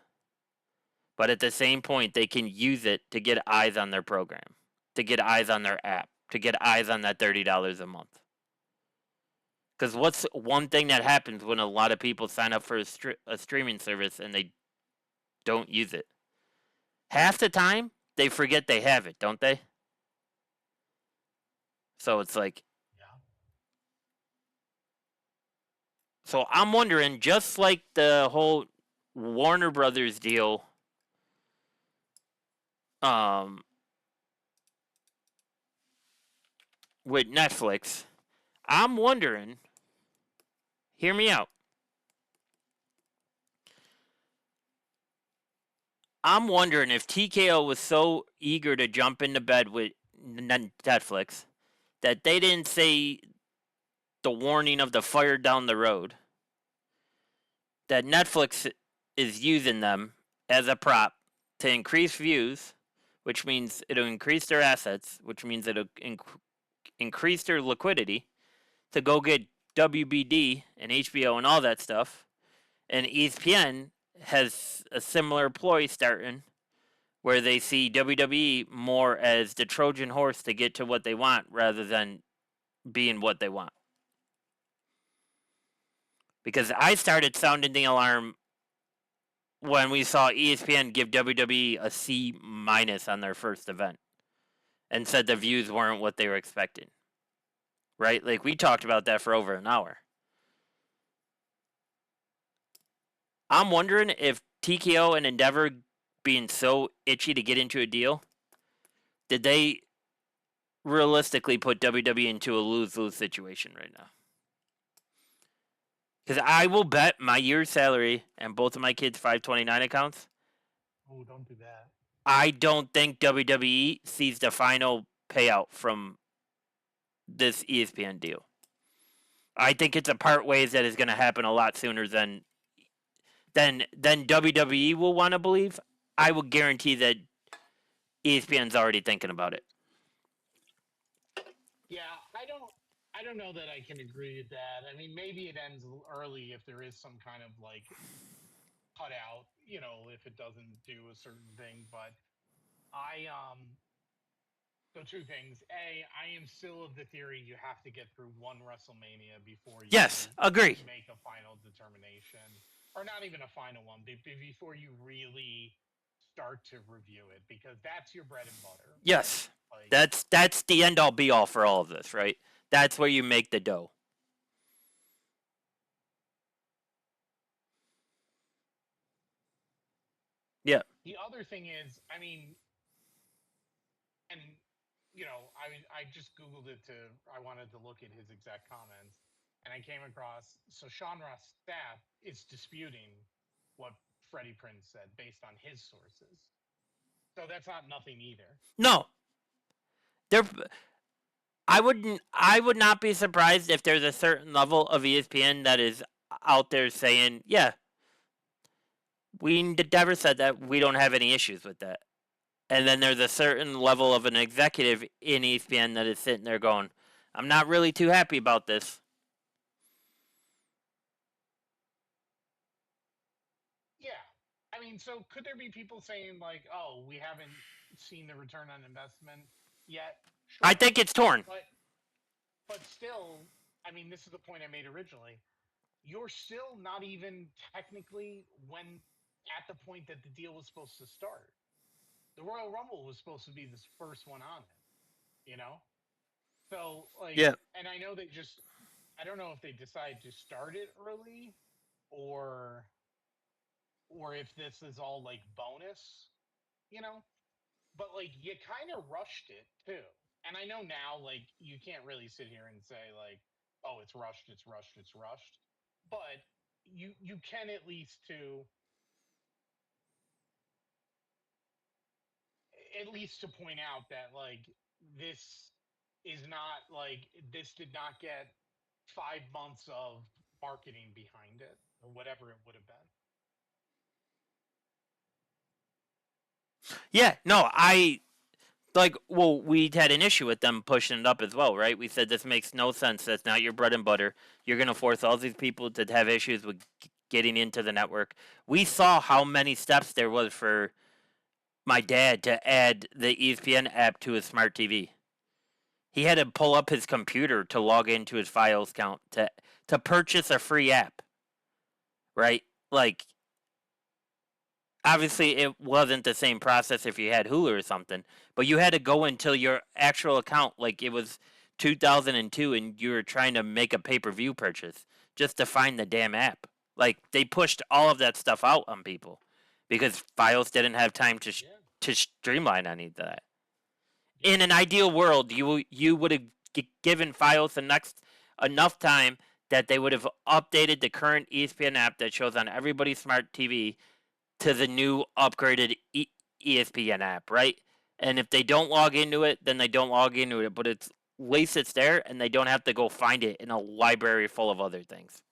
But at the same point, they can use it to get eyes on their program, to get eyes on their app, to get eyes on that $30 a month. Because what's one thing that happens when a lot of people sign up for a streaming service and they don't use it? Half the time, they forget they have it, don't they? So it's like. Yeah. So I'm wondering, just like the whole Warner Brothers deal, with Netflix, I'm wondering, hear me out. I'm wondering if TKO was so eager to jump into bed with Netflix that they didn't say the warning of the fire down the road. That Netflix is using them as a prop to increase views, which means it'll increase their assets, which means it'll increase their liquidity to go get WBD and HBO and all that stuff. And ESPN has a similar ploy starting where they see WWE more as the Trojan horse to get to what they want rather than being what they want. Because I started sounding the alarm when we saw ESPN give WWE a C- on their first event and said the views weren't what they were expecting. Right? Like, we talked about that for over an hour. I'm wondering if TKO and Endeavor being so itchy to get into a deal, did they realistically put WWE into a lose-lose situation right now? Because I will bet my year's salary and both of my kids' 529 accounts. Oh, don't do that. I don't think WWE sees the final payout from this ESPN deal. I think it's a part ways that is going to happen a lot sooner than WWE will want to believe. I will guarantee that ESPN's already thinking about it. Yeah, I don't know that I can agree with that. I mean, maybe it ends early if there is some kind of like cutout, if it doesn't do a certain thing. But I So two things. A, I am still of the theory you have to get through one WrestleMania before Yes, you agree. make a final determination, or not even a final one, before you really start to review it, because that's your bread and butter, right? Yes, Like, that's the end all be all for all of this, right? That's where you make the dough. Yeah. the other thing is, I mean, and I just googled it to I wanted to look at his exact comments, and I came across so Sean Ross Sapp is disputing what Freddie Prinze said based on his sources. So that's not nothing either. No, there. I would not be surprised if there's a certain level of ESPN that is out there saying, yeah, we never said that. We don't have any issues with that. And then there's a certain level of an executive in ESPN that is sitting there going, I'm not really too happy about this. Yeah. I mean, so could there be people saying like, "Oh, we haven't seen the return on investment yet?" I Sure. think it's torn. But still, I mean, this is the point I made originally. You're still not even technically when at the point that the deal was supposed to start. The Royal Rumble was supposed to be this first one on it, you know? So like, Yeah. and I know they just I don't know if they decided to start it early or if this is all like bonus, you know? But like you kind of rushed it too. And I know now like you can't really sit here and say like, oh, it's rushed, it's rushed, it's rushed. But you can at least to point out that like this is not like this did not get 5 months of marketing behind it or whatever it would have been. Yeah, no, well, we had an issue with them pushing it up as well, right? We said this makes no sense. That's not your bread and butter. You're going to force all these people to have issues with getting into the network. We saw how many steps there was for my dad to add the ESPN app to his smart TV. He had to pull up his computer to log into his files count to purchase a free app, right? Like obviously it wasn't the same process if you had Hulu or something, but you had to go into your actual account like it was 2002 and you were trying to make a pay-per-view purchase just to find the damn app. Like they pushed all of that stuff out on people because files didn't have time Yeah. to streamline any of that. Yeah. In an ideal world, you would have given files the next enough time that they would have updated the current ESPN app that shows on everybody's smart TV to the new upgraded ESPN app, right? And if they don't log into it, then they don't log into it. But at least it's there, and they don't have to go find it in a library full of other things,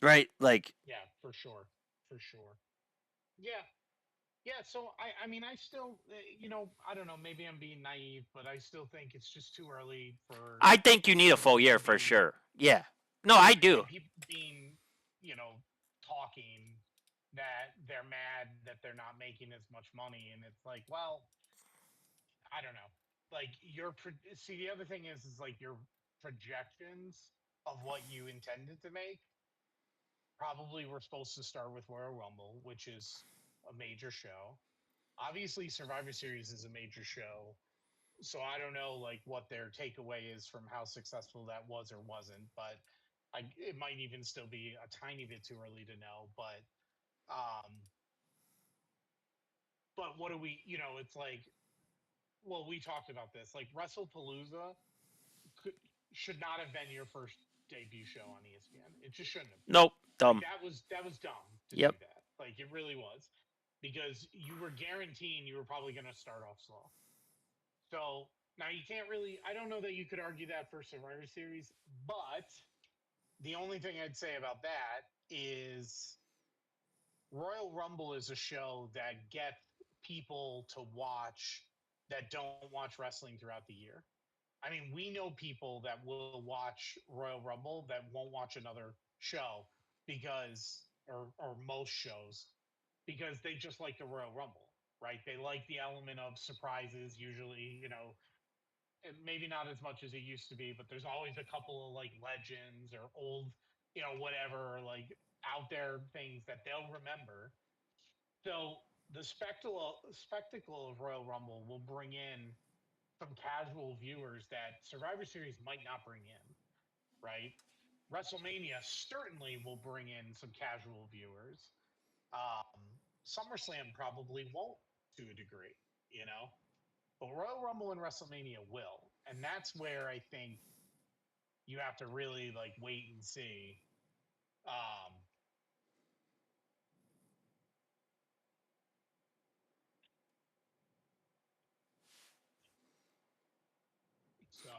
right? Like, Yeah, for sure. For sure. Yeah. Yeah, so I mean I still I don't know, maybe I'm being naive, but I still think it's just too early for I think you need a full people year to for be sure. Yeah. No, I do. and people being, talking that they're mad that they're not making as much money, and it's like, well, I don't know. Like see, the other thing is like your projections of what you intended to make probably were supposed to start with Royal Rumble, which is a major show. Obviously Survivor Series is a major show, so I don't know like what their takeaway is from how successful that was or wasn't, but it might even still be a tiny bit too early to know. Um, but what do we? It's like, well, we talked about this. Like WrestlePalooza could should not have been your first debut show on ESPN. It just shouldn't have been. Nope. Like Dumb. that was dumb to do Yep. that. Like it really was, because you were guaranteeing you were probably going to start off slow. So now you can't really. I don't know that you could argue that for Survivor Series, but the only thing I'd say about that is Royal Rumble is a show that gets people to watch that don't watch wrestling throughout the year. I mean, we know people that will watch Royal Rumble that won't watch another show because, or most shows, because they just like the Royal Rumble. right? They like the element of surprises usually, and maybe not as much as it used to be, but there's always a couple of like legends or old, whatever, like out there things that they'll remember. So the spectacle of Royal Rumble will bring in some casual viewers that Survivor Series might not bring in, right? WrestleMania certainly will bring in some casual viewers. SummerSlam probably won't to a degree, you know, but Royal Rumble and WrestleMania will, and that's where I think you have to really like wait and see. Um, so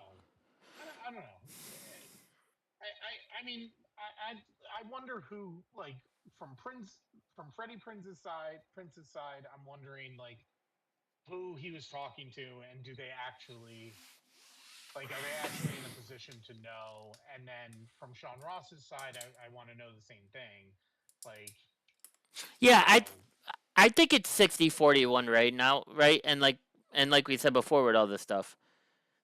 I don't know. I mean, I wonder who like from Freddie Prince's side. I'm wondering like who he was talking to, and do they actually like are they actually in a position to know? And then from Sean Ross's side, I want to know the same thing. Like, Yeah, you know, I think it's 60-41 right now, right? And like we said before with all this stuff,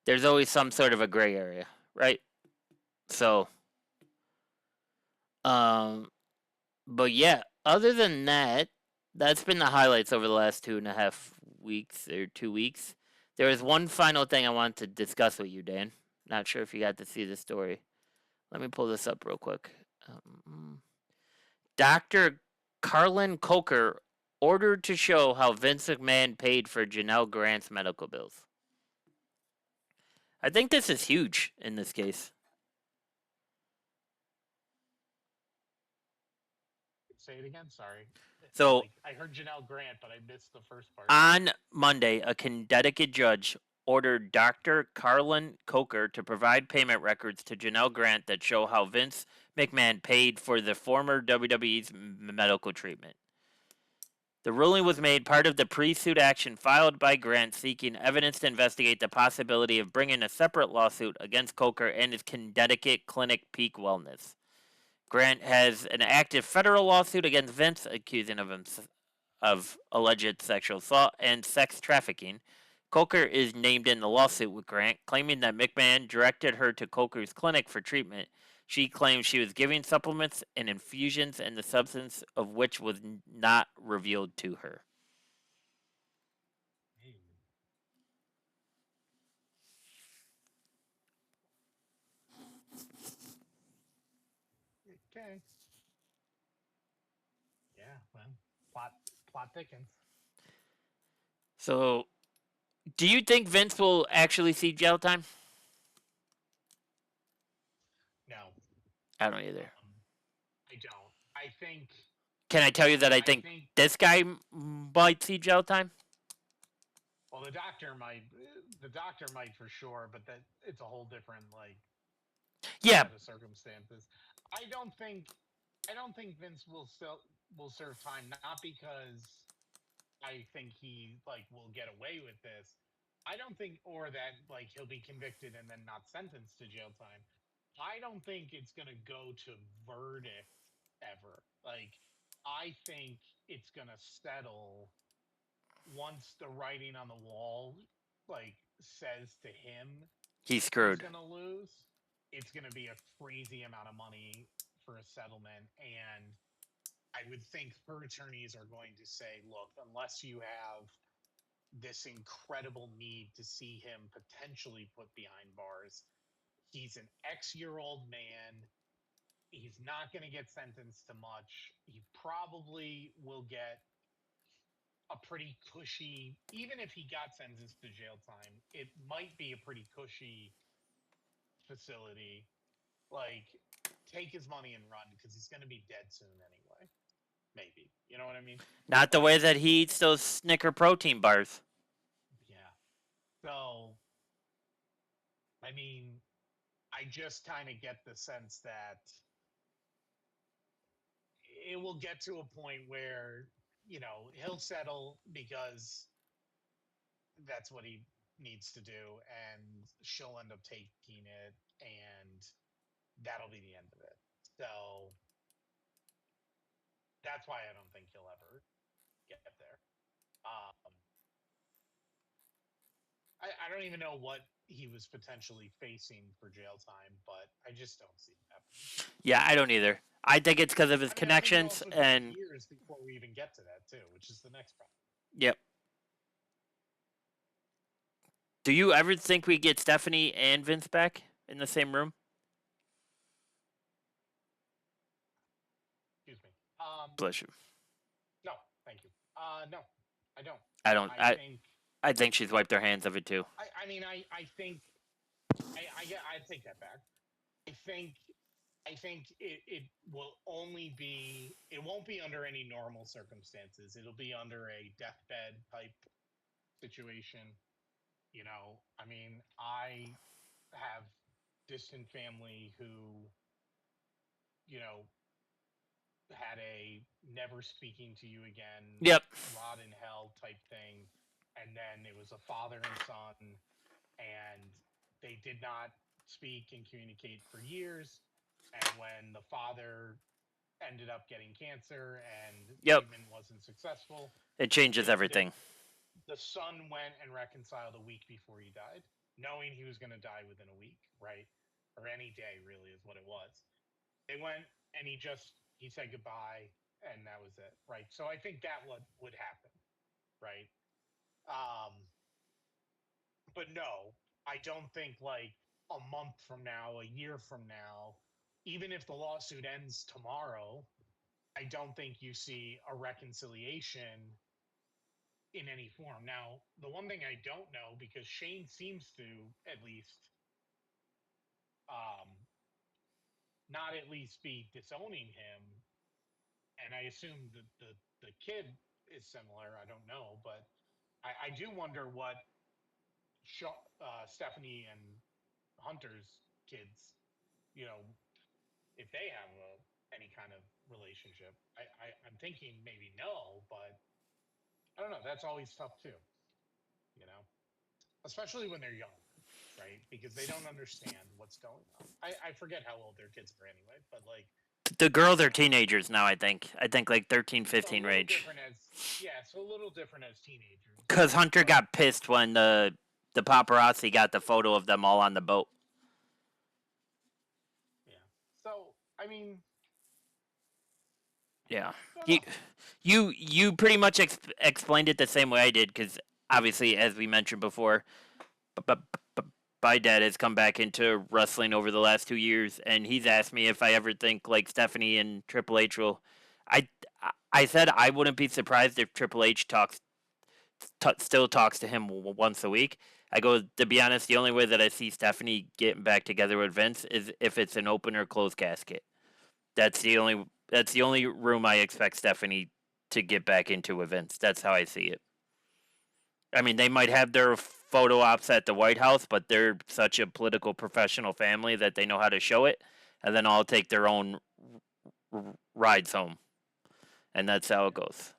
there's always some sort of a gray area, right? So, um, but yeah, other than that, that's been the highlights over the last 2.5 weeks or 2 weeks. There is one final thing I want to discuss with you, Dan. Not sure if you got to see the story. Let me pull this up real quick. Dr. Carlin Coker ordered to show how Vince McMahon paid for Janelle Grant's medical bills. I think this is huge in this case. say it again. Sorry. So, Like I heard Janelle Grant, but I missed the first part. on Monday, a Connecticut judge ordered Dr. Carlin Coker to provide payment records to Janelle Grant that show how Vince McMahon paid for the former WWE's medical treatment. The ruling was made part of the pre-suit action filed by Grant seeking evidence to investigate the possibility of bringing a separate lawsuit against Coker and his Connecticut clinic Peak Wellness. Grant has an active federal lawsuit against Vince, accusing him of alleged sexual assault and sex trafficking. Coker is named in the lawsuit with Grant, claiming that McMahon directed her to Coker's clinic for treatment. She claims she was giving supplements and infusions, and the substance of which was not revealed to her. Okay. Yeah. Well, plot thickens. So, do you think Vince will actually see jail time? No, I don't either. I don't. I think. Can I tell you that I I think think. this guy might see jail time? Well, the doctor might. The doctor might for sure, but that it's a whole different like Yeah, set of circumstances. I don't think. I don't think Vince will serve time, not because I think he like will get away with this. I don't think, or that like he'll be convicted and then not sentenced to jail time. I don't think it's gonna go to verdict ever. Like, I think it's gonna settle once the writing on the wall like says to him he's he's screwed. gonna lose. It's gonna be a crazy amount of money for a settlement, and I would think her attorneys are going to say, look, unless you have this incredible need to see him potentially put behind bars, he's an X-year-old man. He's not going to get sentenced to much. He probably will get a pretty cushy, even if he got sentenced to jail time, it might be a pretty cushy facility. Like, take his money and run because he's going to be dead soon anyway. Maybe. You know what I mean? Not the Like, way that he eats those Snicker protein bars. yeah. So, I mean, I just kind of get the sense that it will get to a point where, he'll settle because that's what he needs to do, and she'll end up taking it, and that'll be the end of it. So that's why I don't think he'll ever get there. I don't even know what he was potentially facing for jail time, but I just don't see it happening. Yeah, I don't either. I think it's because of his connections I think it also and years before we even get to that too, which is the next problem. yep. Do you ever think we get Stephanie and Vince back in the same room? Excuse me. Bless you. No, thank you. No, I don't. I don't. I think she's wiped her hands of it too. I mean, I think I take that back. I think it will only be, it won't be under any normal circumstances. It'll be under a deathbed type situation. You know, I mean, I have distant family who, you know, had a never speaking to you again, Yep. rot in hell type thing. And then it was a father and son, and they did not speak and communicate for years. And when the father ended up getting cancer and Yep. treatment wasn't successful, It changes everything. The son went and reconciled a week before he died, knowing he was going to die within a week, right? Or any day, really, is what it was. They went and he said goodbye, and that was it, right? So I think that would happen, right? But no, I don't think like a month from now, a year from now, even if the lawsuit ends tomorrow, I don't think you see a reconciliation in any form. Now, the one thing I don't know, because Shane seems to at least um, not at least be disowning him, and I assume the kid is similar. I don't know, but I do wonder what Stephanie and Hunter's kids, you know, if they have any kind of relationship. I'm thinking maybe no, but I don't know. That's always tough too, you know, especially when they're young, right? Because they don't understand what's going on. I forget how old their kids are anyway, but like The girls are teenagers now, I think. I think like 13, 15 range. So a little different as teenagers. Because Hunter got pissed when the paparazzi got the photo of them all on the boat. Yeah. So, I mean, yeah. You pretty much explained it the same way I did, because obviously, as we mentioned before, my dad has come back into wrestling over the last 2 years, and he's asked me if I ever think like Stephanie and Triple H will. I said I wouldn't be surprised if Triple H still talks to him once a week. I go, to be honest, the only way that I see Stephanie getting back together with Vince is if it's an open or closed casket. That's the only room I expect Stephanie to get back into with Vince. That's how I see it. I mean, they might have their photo ops at the White House, but they're such a political professional family that they know how to show it, and then all take their own rides home, and that's how it goes.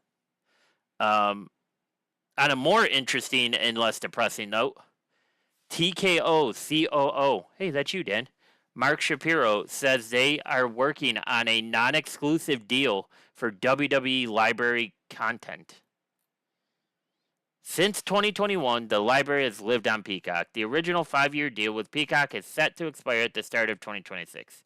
On a more interesting and less depressing note, TKO COO, hey, that's you, Dan. Mark Shapiro says they are working on a non-exclusive deal for WWE library content. Since 2021, the library has lived on Peacock. The original 5-year deal with Peacock is set to expire at the start of 2026.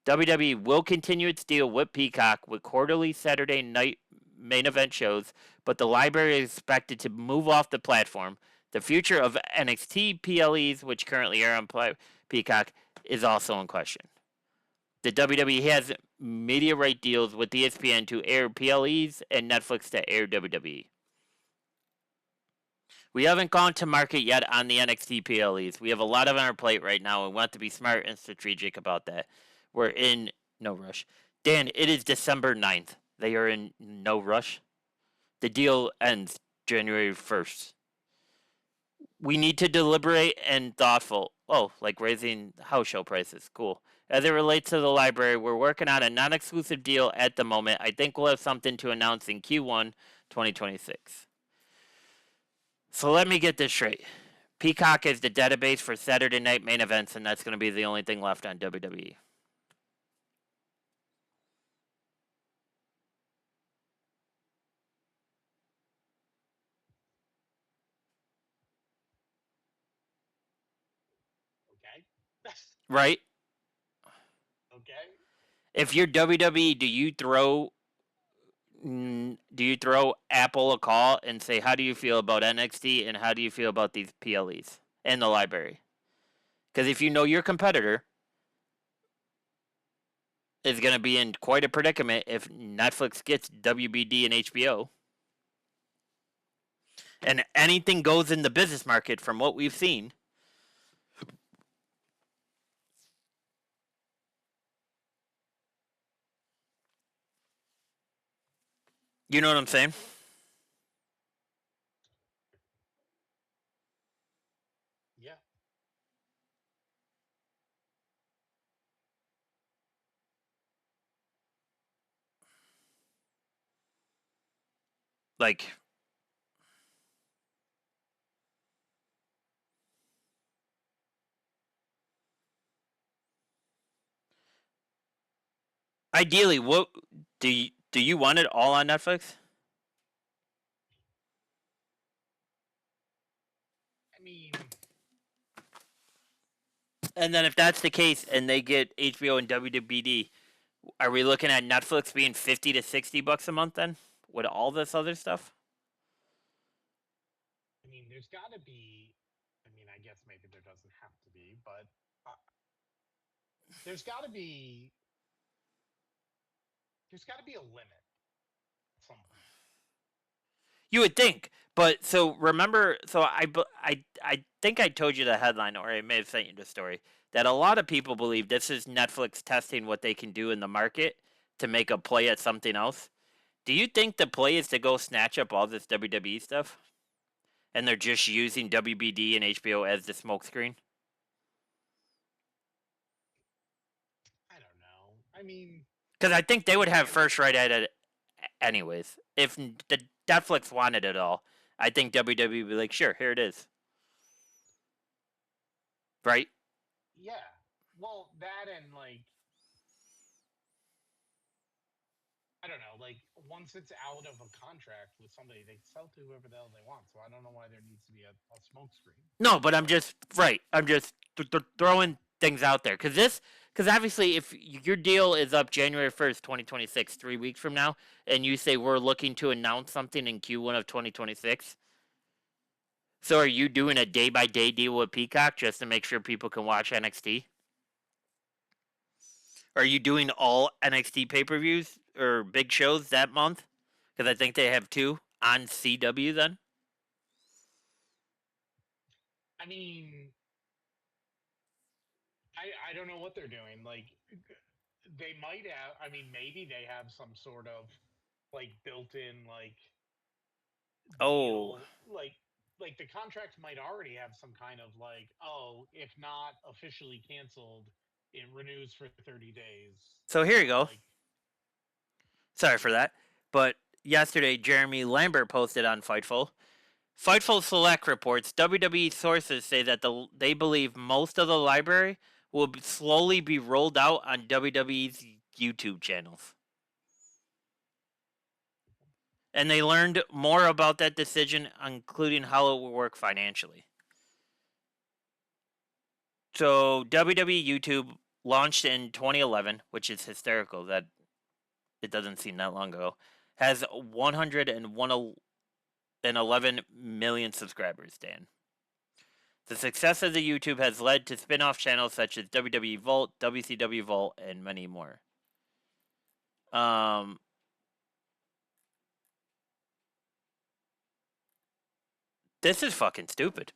WWE will continue its deal with Peacock with quarterly Saturday night main event shows, but the library is expected to move off the platform. The future of NXT PLEs, which currently air on Peacock, is also in question. The WWE has media right deals with ESPN to air PLEs and Netflix to air WWE. We haven't gone to market yet on the NXT PLEs. We have a lot on our plate right now and want to be smart and strategic about that. We're in no rush. Dan, it is December 9th. They are in no rush. The deal ends January 1st. We need to deliberate and thoughtful. Oh, like raising house show prices. Cool. As it relates to the library, we're working on a non-exclusive deal at the moment. I think we'll have something to announce in Q1 2026. So let me get this straight. Peacock is the database for Saturday night main events, and that's going to be the only thing left on WWE. Right? Okay. If you're WWE, do you throw Apple a call and say, how do you feel about NXT and how do you feel about these PLEs and the library? Because if you know your competitor is going to be in quite a predicament if Netflix gets WBD and HBO, and anything goes in the business market from what we've seen. You know what I'm saying? Yeah. Like, ideally, what do you want it all on Netflix? I mean, And then if that's the case and they get HBO and WWBD, are we looking at Netflix being $50 to $60 a month then with all this other stuff? I mean, there's got to be. I mean, I guess maybe there doesn't have to be, but there's got to be. There's got to be a limit at some point. You would think, but so remember, so I think I told you the headline, or I may have sent you the story, that a lot of people believe this is Netflix testing what they can do in the market to make a play at something else. Do you think the play is to go snatch up all this WWE stuff, and they're just using WBD and HBO as the smokescreen? I don't know. I mean, Because I think they would have first right at it anyways. If the Netflix wanted it all, I think WWE would be like, sure, here it is. Right? yeah. Well, that and like, I don't know. Like, once it's out of a contract with somebody, they sell to whoever the hell they want. So I don't know why there needs to be a smoke screen. No, but I'm just right. I'm just throwing things out there because obviously if your deal is up January 1st, 2026, 3 weeks from now, and you say we're looking to announce something in Q1 of 2026. So are you doing a day by day deal with Peacock just to make sure people can watch NXT? Are you doing all NXT pay per views or big shows that month? Because I think they have two on CW then. I mean, I don't know what they're doing. Like, they might have. I mean, maybe they have some sort of like built-in like Oh, deal. Like the contract might already have some kind of like, oh, if not officially canceled, it renews for 30 days. so here you Or go. like, Sorry for that. But yesterday, Jeremy Lambert posted on Fightful. Fightful Select reports WWE sources say that they believe most of the library will slowly be rolled out on WWE's YouTube channels. And they learned more about that decision, including how it will work financially. So WWE YouTube launched in 2011, which is hysterical that it doesn't seem that long ago, has 111 million subscribers, Dan. The success of the YouTube has led to spin-off channels such as WWE Vault, WCW Vault, and many more. This is fucking stupid.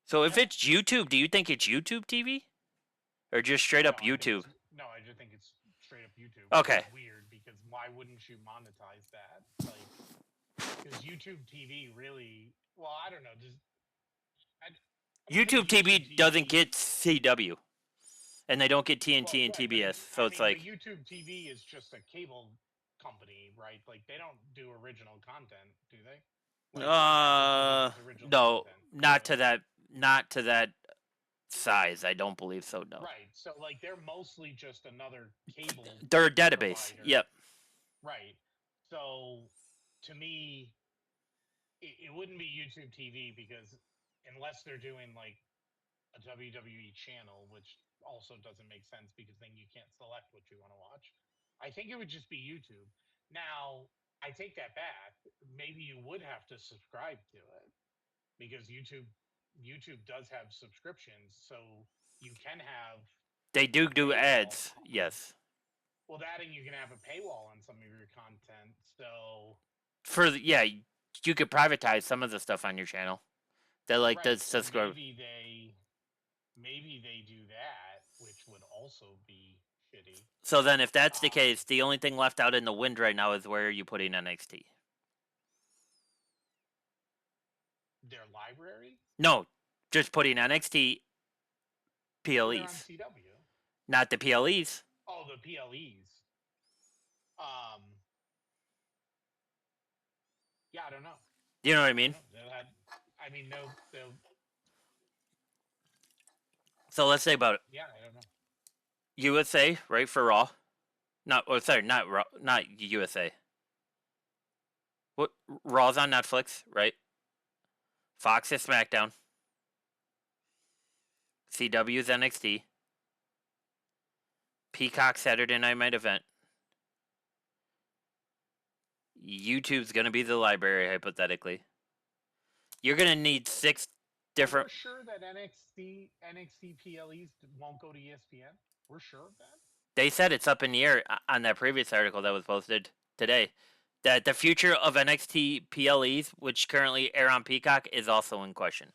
So if it's YouTube, do you think it's YouTube TV? Or just straight up YouTube? No, I just think it's straight up YouTube. Okay. Which is weird because why wouldn't you monetize that? Like, because YouTube TV really, well, I don't know. I don't think YouTube TV doesn't get CW. And they don't get TNT and right, TBS. So it's like, but YouTube TV is just a cable company, right? Like they don't do original content, do they? Like Netflix movie is original no, content. not to that size. I don't believe so. No. Right. So like they're mostly just another cable. They're a database. Provider. Yep. Right. So to me, it wouldn't be YouTube TV because unless they're doing like a WWE channel, which also doesn't make sense because then you can't select what you want to watch. I think it would just be YouTube. Now, I take that back. Maybe you would have to subscribe to it because YouTube does have subscriptions, so you can have They a do paywall ads, on. yes. Well, that and you can have a paywall on some of your content. So Yeah, you could privatize some of the stuff on your channel. That like the right, so subscribe. maybe they do that, which would also be shitty. So then, if that's the Um, case, the only thing left out in the wind right now is where are you putting NXT? their library? No, just putting NXT Well, they're on PLEs, CW. not the PLEs. Oh, the PLEs. Um, yeah, I don't know. You know what I I don't mean? know. They'll have, I mean, no, they'll. So let's say about it. Yeah, I don't know. USA, right, for Raw. Not Raw, not USA. What Raw's on Netflix, right? Fox is SmackDown. CW's NXT. Peacock Saturday Night Main Event. YouTube's gonna be the library, hypothetically. You're gonna need 6 different. We're sure that NXT PLEs won't go to ESPN. We're sure of that. They said it's up in the air on that previous article that was posted today. That the future of NXT PLEs, which currently air on Peacock, is also in question.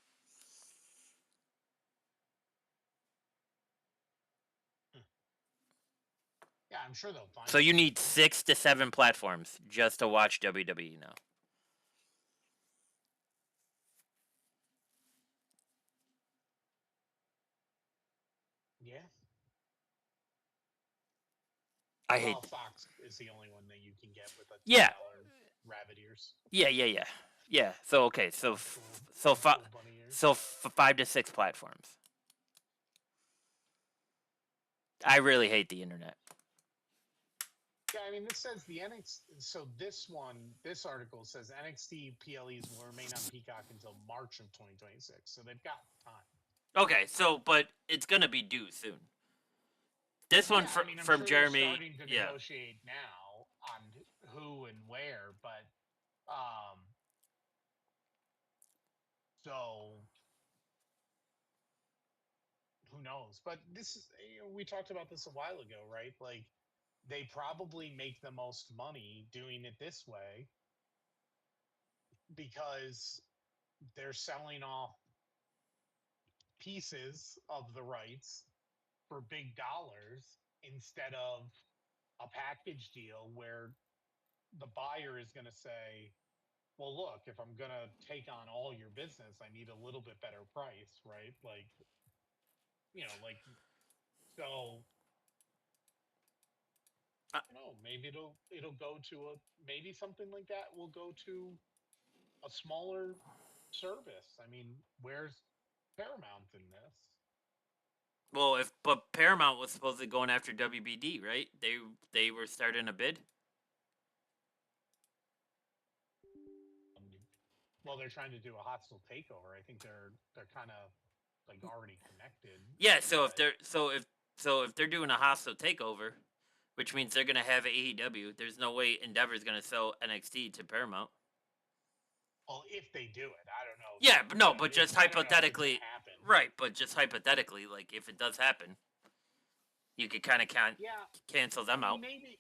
Yeah, I'm sure they'll find. So you need 6 to 7 platforms just to watch WWE now. Yeah. I Well, hate. Fox is the only one that you can get with a Yeah. $10 rabbit ears. Yeah. So okay, so Cool bunny ears. 5 to 6 platforms. I really hate the internet. Yeah, I mean, this says the NXT. So this article says NXT PLEs will remain on Peacock until March of 2026. So they've got time. Okay, so but it's gonna be due soon. This one Yeah, I mean, I'm from sure they're Jeremy. starting to Yeah. negotiate now on who and where, but um, so who knows? But this is we talked about this a while ago, right? Like they probably make the most money doing it this way because they're selling off pieces of the rights for big dollars instead of a package deal where the buyer is going to say, well, look, if I'm going to take on all your business, I need a little bit better price, right? Like, like, so Uh, I don't know, maybe it'll go to maybe something like that will go to a smaller service. I mean, where's Paramount in this? well, but Paramount was supposedly going after WBD, right? They were starting a bid. Um, well, they're trying to do a hostile takeover. I think they're kind of like already connected. Yeah. So if But they're if they're doing a hostile takeover, which means they're gonna have AEW, there's no way Endeavor's gonna sell NXT to Paramount. well, if they do it, I don't know. Yeah, but no, but just I don't know if it's gonna hypothetically, happen. right? But just hypothetically, like if it does happen, you could kind of Yeah, cancel them out. maybe.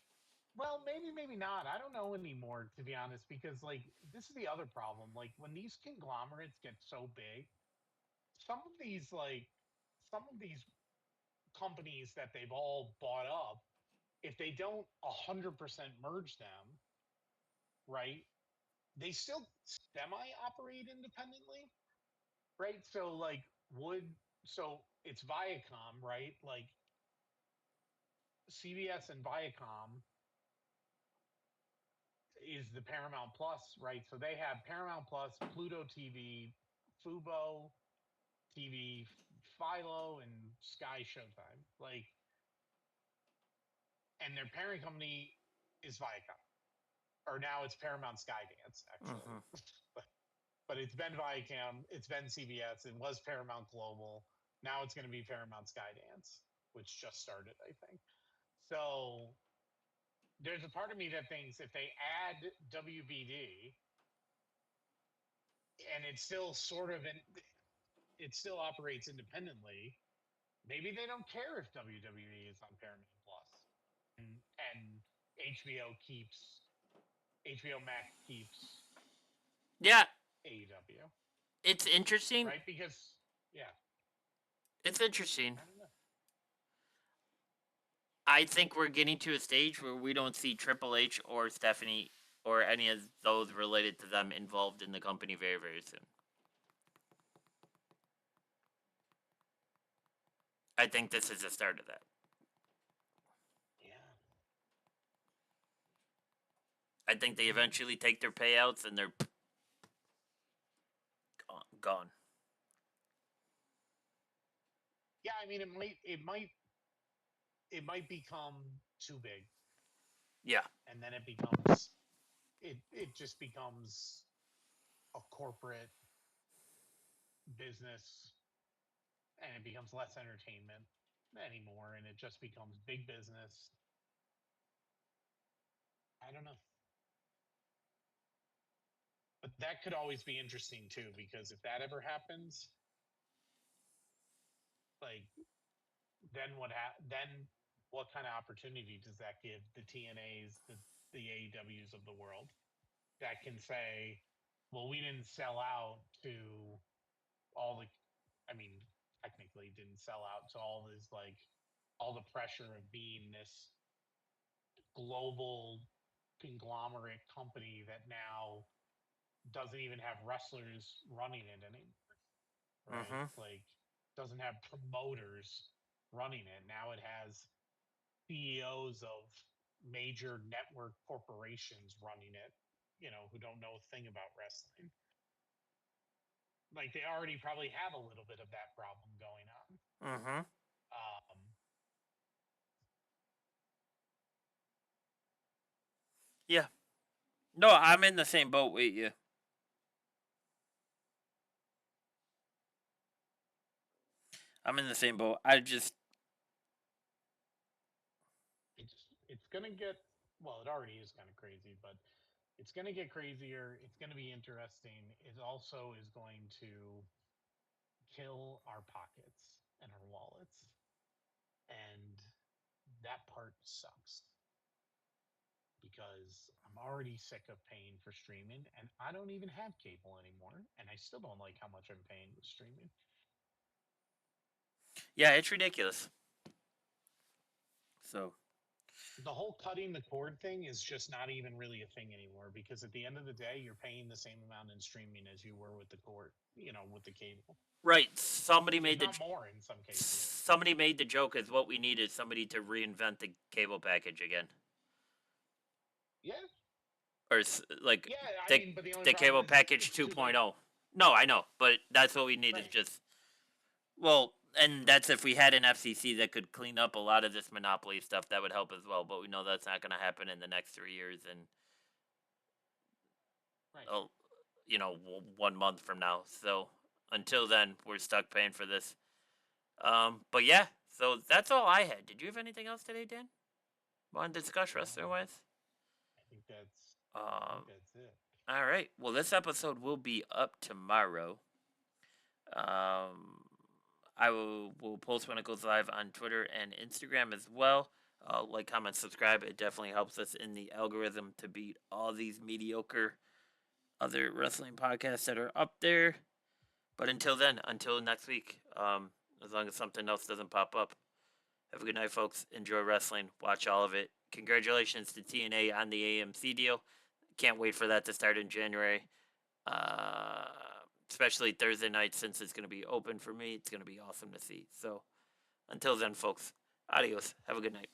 Well, maybe not. I don't know anymore, to be honest, because like this is the other problem. Like when these conglomerates get so big, some of these like some of these companies that they've all bought up, if they don't 100% merge them, right? They still semi operate independently, right? So like would so it's Viacom, right? Like CBS and Viacom is the Paramount Plus, right? So they have Paramount Plus, Pluto TV, Fubo TV, Philo, and Sky Showtime. Like, and their parent company is Viacom or now it's Paramount Skydance, actually. But it's been Viacom, it's been CBS, it was Paramount Global. Now it's going to be Paramount Skydance, which just started, I think. So there's a part of me that thinks if they add WBD, and it's still sort of it still operates independently, maybe they don't care if WWE is on Paramount Plus, and HBO Max keeps Yeah, AEW, it's interesting. right? Because It's interesting. I don't know. I think we're getting to a stage where we don't see Triple H or Stephanie or any of those related to them involved in the company very, very soon. I think this is the start of that. Yeah. I think they eventually take their payouts and they're gone. Yeah, I mean, it might become too big. Yeah. And then it just becomes a corporate business, and it becomes less entertainment anymore, and it just becomes big business. I don't know. But that could always be interesting too, because if that ever happens, like then what kind of opportunity does that give the TNAs, the AEWs of the world that can say, well, we didn't sell out to all the, I mean, technically didn't sell out to all this, like, all the pressure of being this global conglomerate company that now doesn't even have wrestlers running it anymore, right? Like, doesn't have promoters running it. Now it has CEOs of major network corporations running it, who don't know a thing about wrestling. Like, they already probably have a little bit of that problem going on. Yeah. No, I'm in the same boat with you. I'm in the same boat. It's gonna get, well, it already is kind of crazy, but it's gonna get crazier. It's gonna be interesting. It also is going to kill our pockets and our wallets, and that part sucks because I'm already sick of paying for streaming, and I don't even have cable anymore, and I still don't like how much I'm paying with streaming. Yeah, it's ridiculous. So the whole cutting the cord thing is just not even really a thing anymore, because at the end of the day, you're paying the same amount in streaming as you were with the cord, with the cable. right, somebody made not more in some cases. Somebody made the joke as what we need is somebody to reinvent the cable package again. Yeah. Or like but the cable package 2.0. No, I know, but that's what we need is just and that's if we had an FCC that could clean up a lot of this monopoly stuff, that would help as well. But we know that's not going to happen in the next 3 years, and 1 month from now. So until then, we're stuck paying for this. But yeah, so that's all I had. Did you have anything else today, Dan? Want to discuss wrestling wise? I think that's it. All right. Well, this episode will be up tomorrow. I will post when it goes live on Twitter and Instagram as well. Like, comment, subscribe. It definitely helps us in the algorithm to beat all these mediocre other wrestling podcasts that are up there. But until then, until next week, as long as something else doesn't pop up, have a good night, folks. Enjoy wrestling. Watch all of it. Congratulations to TNA on the AMC deal. Can't wait for that to start in January. Especially Thursday night, since it's going to be open for me. It's going to be awesome to see. So until then, folks, adios. Have a good night.